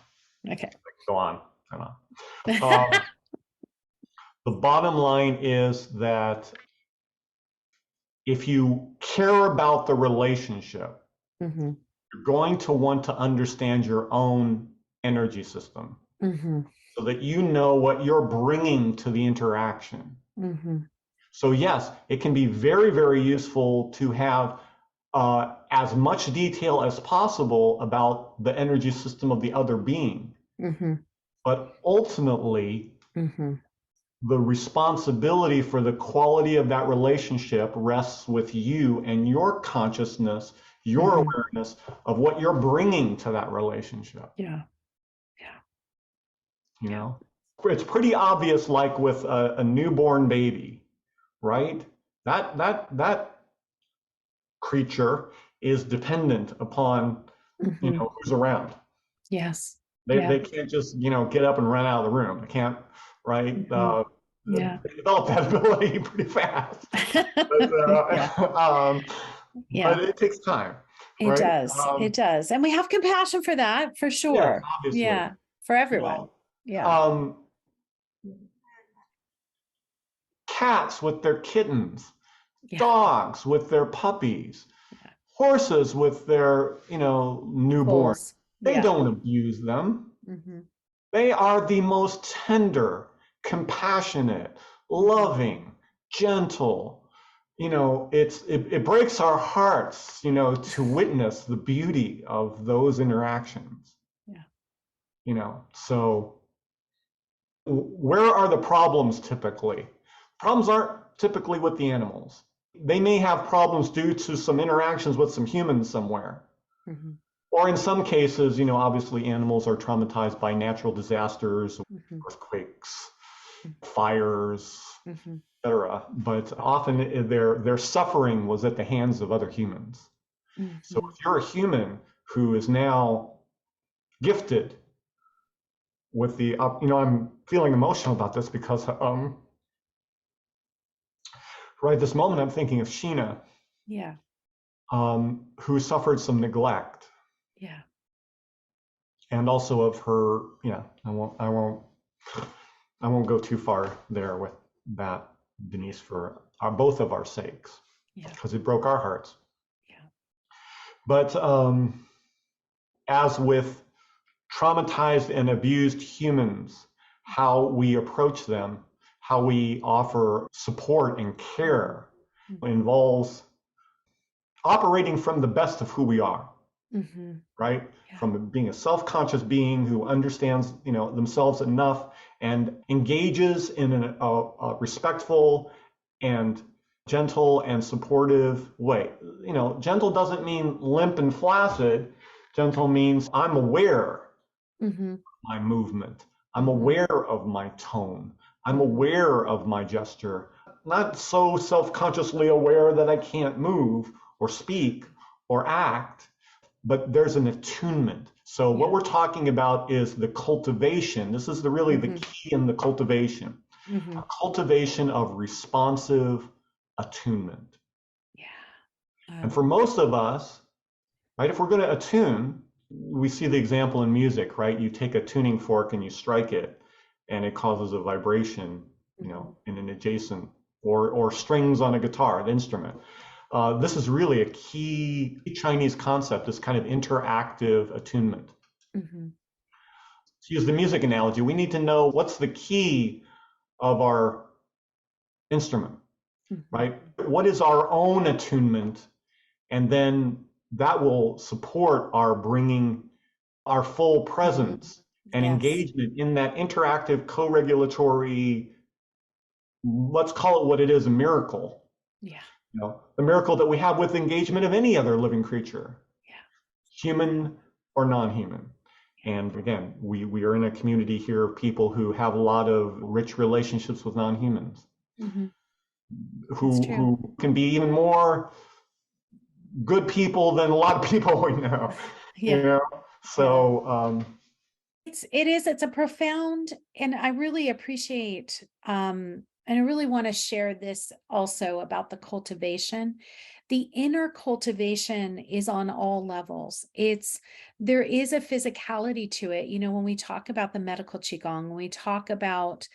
Okay. Go on. Come on. The bottom line is that if you care about the relationship, Mhm. you're going to want to understand your own energy system Mhm. so that you know what you're bringing to the interaction. Mhm. So, yes, it can be very, very useful to have as much detail as possible about the energy system of the other being. Mhm. But ultimately, Mhm. the responsibility for the quality of that relationship rests with you and your consciousness, your Mhm. awareness of what you're bringing to that relationship. Yeah. Yeah. You Yeah. know, it's pretty obvious, like with a newborn baby, right? That creature is dependent upon Mhm. who's around. Yes. They Yeah. can't just get up and run out of the room. They can't, right? Mhm. Yeah. They develop that ability pretty fast. But, Yeah. but Yeah. it takes time, It right? does. It does. And we have compassion for that for Yes, sure. obviously. Yeah. For everyone. Well, Yeah. um, cats with their kittens, Yeah. dogs with their puppies, Yeah. horses with their, newborn. Goals. They Yeah. don't abuse them. Hmm. They are the most tender, compassionate, Hmm. loving, gentle, it breaks our hearts, to witness the beauty of those interactions, Yeah. So where are the problems typically? Problems aren't typically with the animals. They may have problems due to some interactions with some humans somewhere. Hmm. Or in some cases, obviously animals are traumatized by natural disasters, Hmm. earthquakes, fires, Hmm. etc. But often their suffering was at the hands of other humans. So Hmm. if you're a human who is now gifted with the, I'm feeling emotional about this because right this moment I'm thinking of Sheena, Yeah. who suffered some neglect, Yeah. and also of her. Yeah, I won't go too far there with that, Denise, for both of our sakes, Yeah. because it broke our hearts. Yeah. But as with traumatized and abused humans, how we approach them, how we offer support and care involves operating from the best of who we are, Mm-hmm. right? Yeah. From being a self-conscious being who understands, themselves enough and engages in a respectful and gentle and supportive way. Gentle doesn't mean limp and flaccid. Gentle means I'm aware of Mm-hmm. my movement. I'm Mm-hmm. aware of my tone. I'm Mm-hmm. aware of my gesture. Not so self-consciously aware that I can't move or speak or act, but there's an attunement. So what Yeah. we're talking about is the cultivation. This is really the Mm-hmm. key in the cultivation. Mm-hmm. A cultivation of responsive attunement. Yeah. And for most of us, right, if we're going to attune, we see the example in music, right? You take a tuning fork and you strike it, and it causes a vibration, Mm-hmm. in an adjacent, or strings on a guitar, the instrument. This is really a key Chinese concept, this kind of interactive attunement. Mm-hmm. To use the music analogy, we need to know what's the key of our instrument, Mm-hmm. right? What is our own attunement? And then that will support our bringing our full Mm-hmm. presence and Yes. engagement in that interactive co-regulatory, let's call it what it is, a miracle. Yeah. The miracle that we have with engagement of any other living creature, Yeah. human or non-human. And again, we are in a community here of people who have a lot of rich relationships with non-humans, Mm-hmm. That's who true. can be even more good people than a lot of people we know. You Yeah. know, Yeah. so It's a profound, and I really appreciate, and I really want to share this also about the cultivation. The inner cultivation is on all levels. There is a physicality to it. When we talk about the medical qigong, when we talk about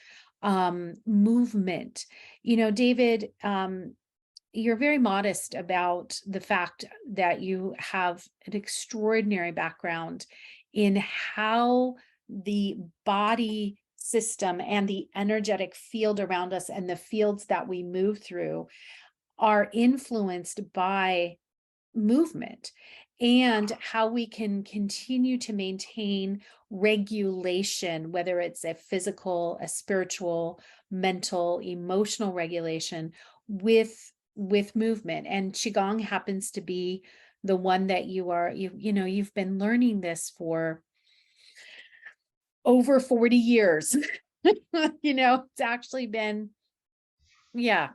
movement, David, you're very modest about the fact that you have an extraordinary background in how the body system and the energetic field around us and the fields that we move through are influenced by movement, and how we can continue to maintain regulation, whether it's a physical, a spiritual, mental, emotional regulation with movement. And qigong happens to be the one that you've been learning this for over 40 years. It's actually been, yeah,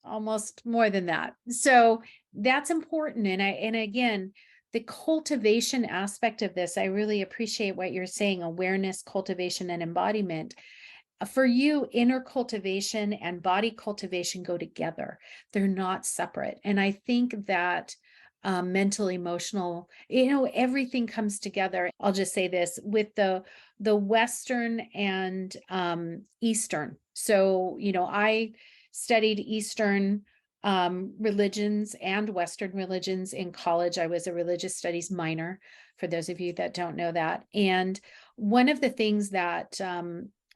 almost more than that. So that's important. And again, the cultivation aspect of this, I really appreciate what you're saying: awareness, cultivation, and embodiment. For you, inner cultivation and body cultivation go together. They're not separate. And I think that mental, emotional, everything comes together. I'll just say this with the Western and Eastern. So, I studied Eastern religions and Western religions in college. I was a religious studies minor, for those of you that don't know that. And one of the things that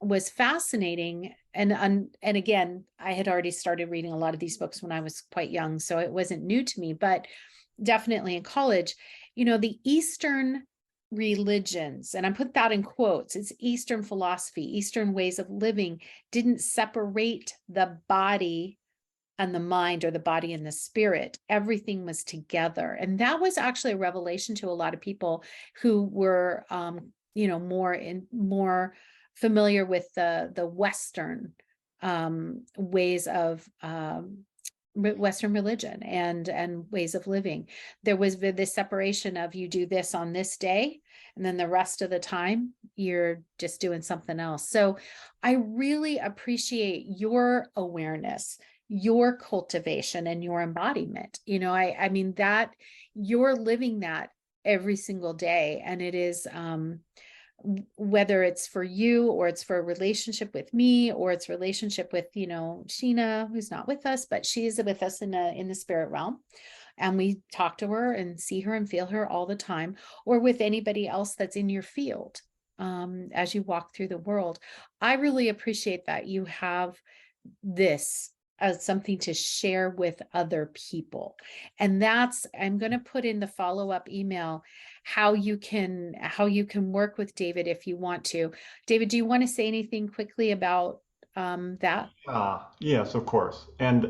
was fascinating. And again, I had already started reading a lot of these books when I was quite young, so it wasn't new to me, but definitely in college, the Eastern religions, and I put that in quotes, it's Eastern philosophy, Eastern ways of living, didn't separate the body and the mind, or the body and the spirit. Everything was together. And that was actually a revelation to a lot of people who were more familiar with the Western ways of Western religion and ways of living. There was this separation of, you do this on this day, and then the rest of the time you're just doing something else. So I really appreciate your awareness, your cultivation, and your embodiment. I mean that you're living that every single day, and it is whether it's for you, or it's for a relationship with me, or it's relationship with Sheena, who's not with us, but she's with us in the spirit realm, and we talk to her and see her and feel her all the time, or with anybody else that's in your field, as you walk through the world. I really appreciate that you have this as something to share with other people. And I'm going to put in the follow-up email how you can work with David if you want to. David, do you want to say anything quickly about that? Yes, of course. And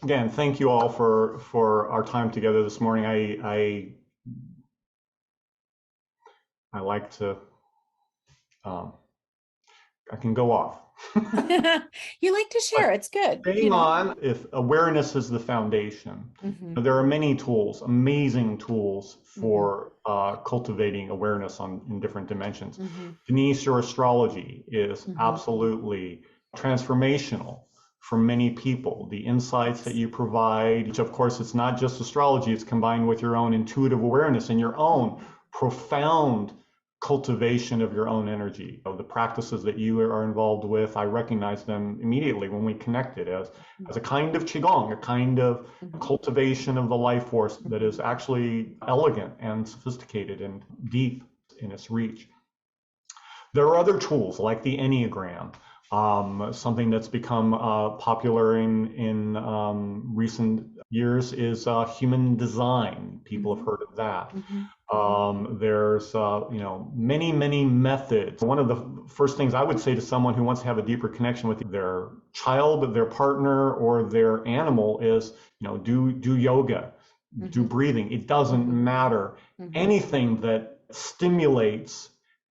again, thank you all for our time together this morning. I like to um, I can go off. You like to share, it's good, Staying on, if awareness is the foundation, there are many tools, amazing tools for cultivating awareness in different dimensions. Denise, your astrology is absolutely transformational for many people. The insights that you provide, which of course, it's not just astrology, it's combined with your own intuitive awareness and your own profound cultivation of your own energy. The practices that you are involved with, I recognize them immediately when we connected as a kind of qigong, a kind of cultivation of the life force that is actually elegant and sophisticated and deep in its reach. There are other tools like the Enneagram, something that's become popular in recent years is human design. People have heard of that. There's many methods. One of the first things I would say to someone who wants to have a deeper connection with their child, their partner, or their animal is, do yoga, do breathing. It doesn't matter. Anything that stimulates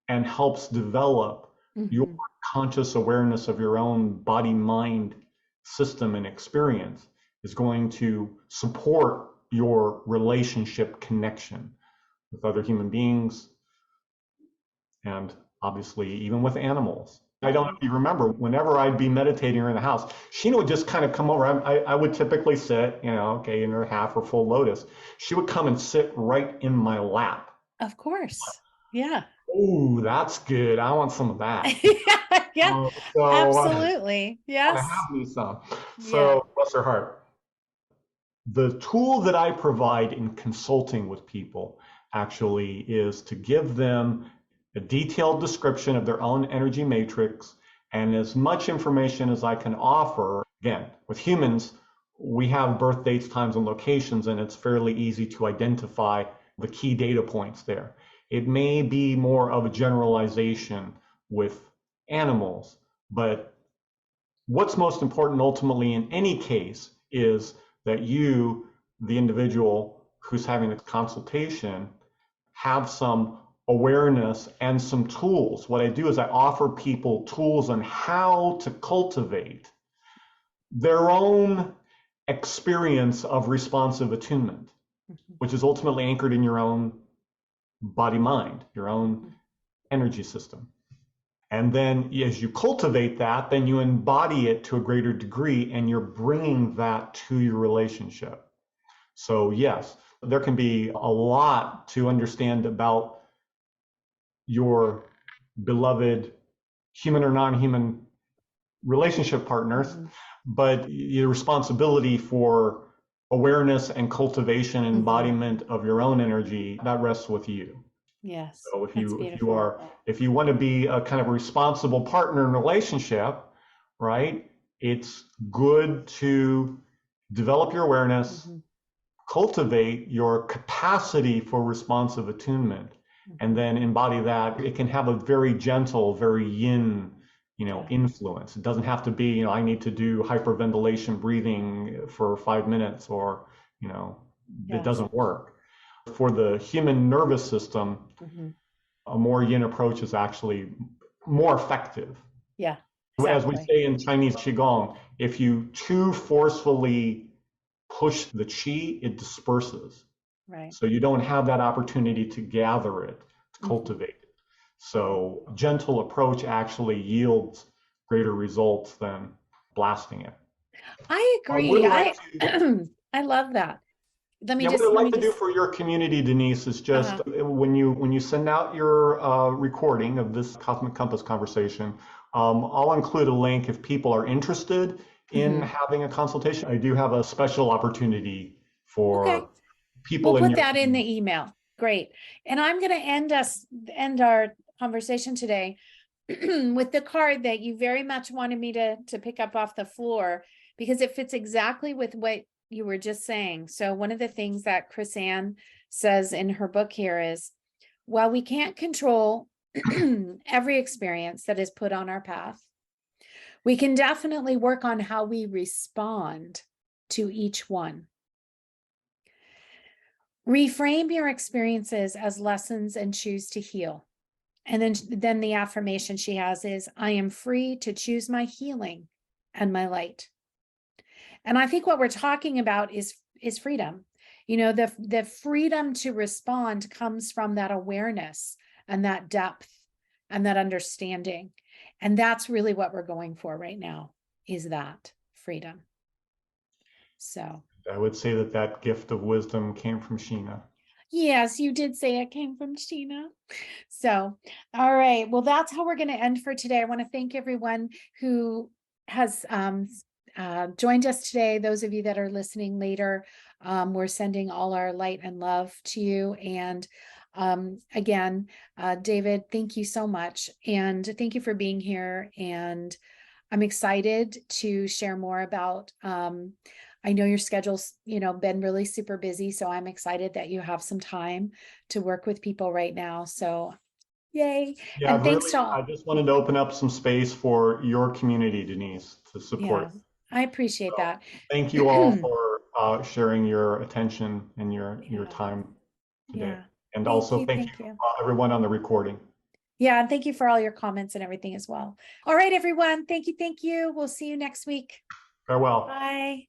and helps develop your conscious awareness of your own body-mind system and experience is going to support your relationship connection with other human beings, and obviously even with animals. I don't know if you remember, whenever I'd be meditating or in the house, Sheena would just kind of come over. I would typically sit, in her half or full lotus. She would come and sit right in my lap. Of course. Yeah. Oh, that's good. I want some of that. Yeah, absolutely. Want to Yes. have me some. Yeah. So, bless her heart. The tool that I provide in consulting with people actually is to give them a detailed description of their own energy matrix and as much information as I can offer. Again, with humans, we have birth dates, times, and locations, and it's fairly easy to identify the key data points there. It may be more of a generalization with animals, but what's most important ultimately in any case is that you, the individual who's having a consultation, have some awareness and some tools. What I do is I offer people tools on how to cultivate their own experience of responsive attunement, which is ultimately anchored in your own body mind, your own energy system. And then as you cultivate that, then you embody it to a greater degree and you're bringing that to your relationship. So yes, there can be a lot to understand about your beloved human or non-human relationship partners, but your responsibility for awareness and cultivation and embodiment of your own energy, that rests with you. Yes, So that's beautiful. if you want to be a kind of responsible partner in a relationship, right? It's good to develop your awareness, Hmm. cultivate your capacity for responsive attunement, and Hmm. then embody that. It can have a very gentle, very yin, Yeah. influence. It doesn't have to be, I need to do hyperventilation breathing for 5 minutes, or, you know, it Yes. doesn't work. For the human nervous system, Hmm. a more yin approach is actually more effective. Yeah, As we exactly. say in Chinese Qigong, if you too forcefully push the qi, it disperses. Right. So you don't have that opportunity to gather it, to Hmm. cultivate it. Right. So a gentle approach actually yields greater results than blasting it. I I would agree. like I to, I love that. yeah, what I'd Let like me to do just for your community, Denise, is just uh when you send out your recording of this Cosmic Compass conversation, I'll include a link if people are interested in mhm. having a consultation. I do have a special opportunity Okay. for We'll people in put your that in community. the email. Great. And I'm going to end our conversation today with the card that you very much wanted me to pick up off the floor, because it fits exactly with what you were just saying. So one of the things that Chris Ann says in her book here is, while we can't control every experience that is put on our path, we can definitely work on how we respond to each one. Reframe your experiences as lessons and choose to heal. And then the affirmation she has is, I am free to choose my healing and my light. And I think what we're talking about is freedom. The freedom to respond comes from that awareness and that depth and that understanding. And that's really what we're going for right now, is that freedom. So I would say that that gift of wisdom came from Sheena. yes, you did say it came from Sheena. So, all right. Well, that's how we're going to end for today. I want to thank everyone who has joined us today. Those of you that are listening later, we're sending all our light and love to you. And again, David, thank you so much. And thank you for being here. And I'm excited to share more about I know your schedule's, been really super busy, so I'm excited that you have some time to work with people right now. So, yay. Yeah, And I've thanks really, to I all. just wanted to open up some space for your community, Denise, to Yeah, support. I appreciate So that. thank you all for sharing your attention and your Yeah, time today. yeah. And Thank also you. thank you Thank you. everyone on the recording. Yeah, and thank you for all your comments and everything as well. All right, everyone. Thank you. Thank you. We'll see you next week. Farewell. Bye.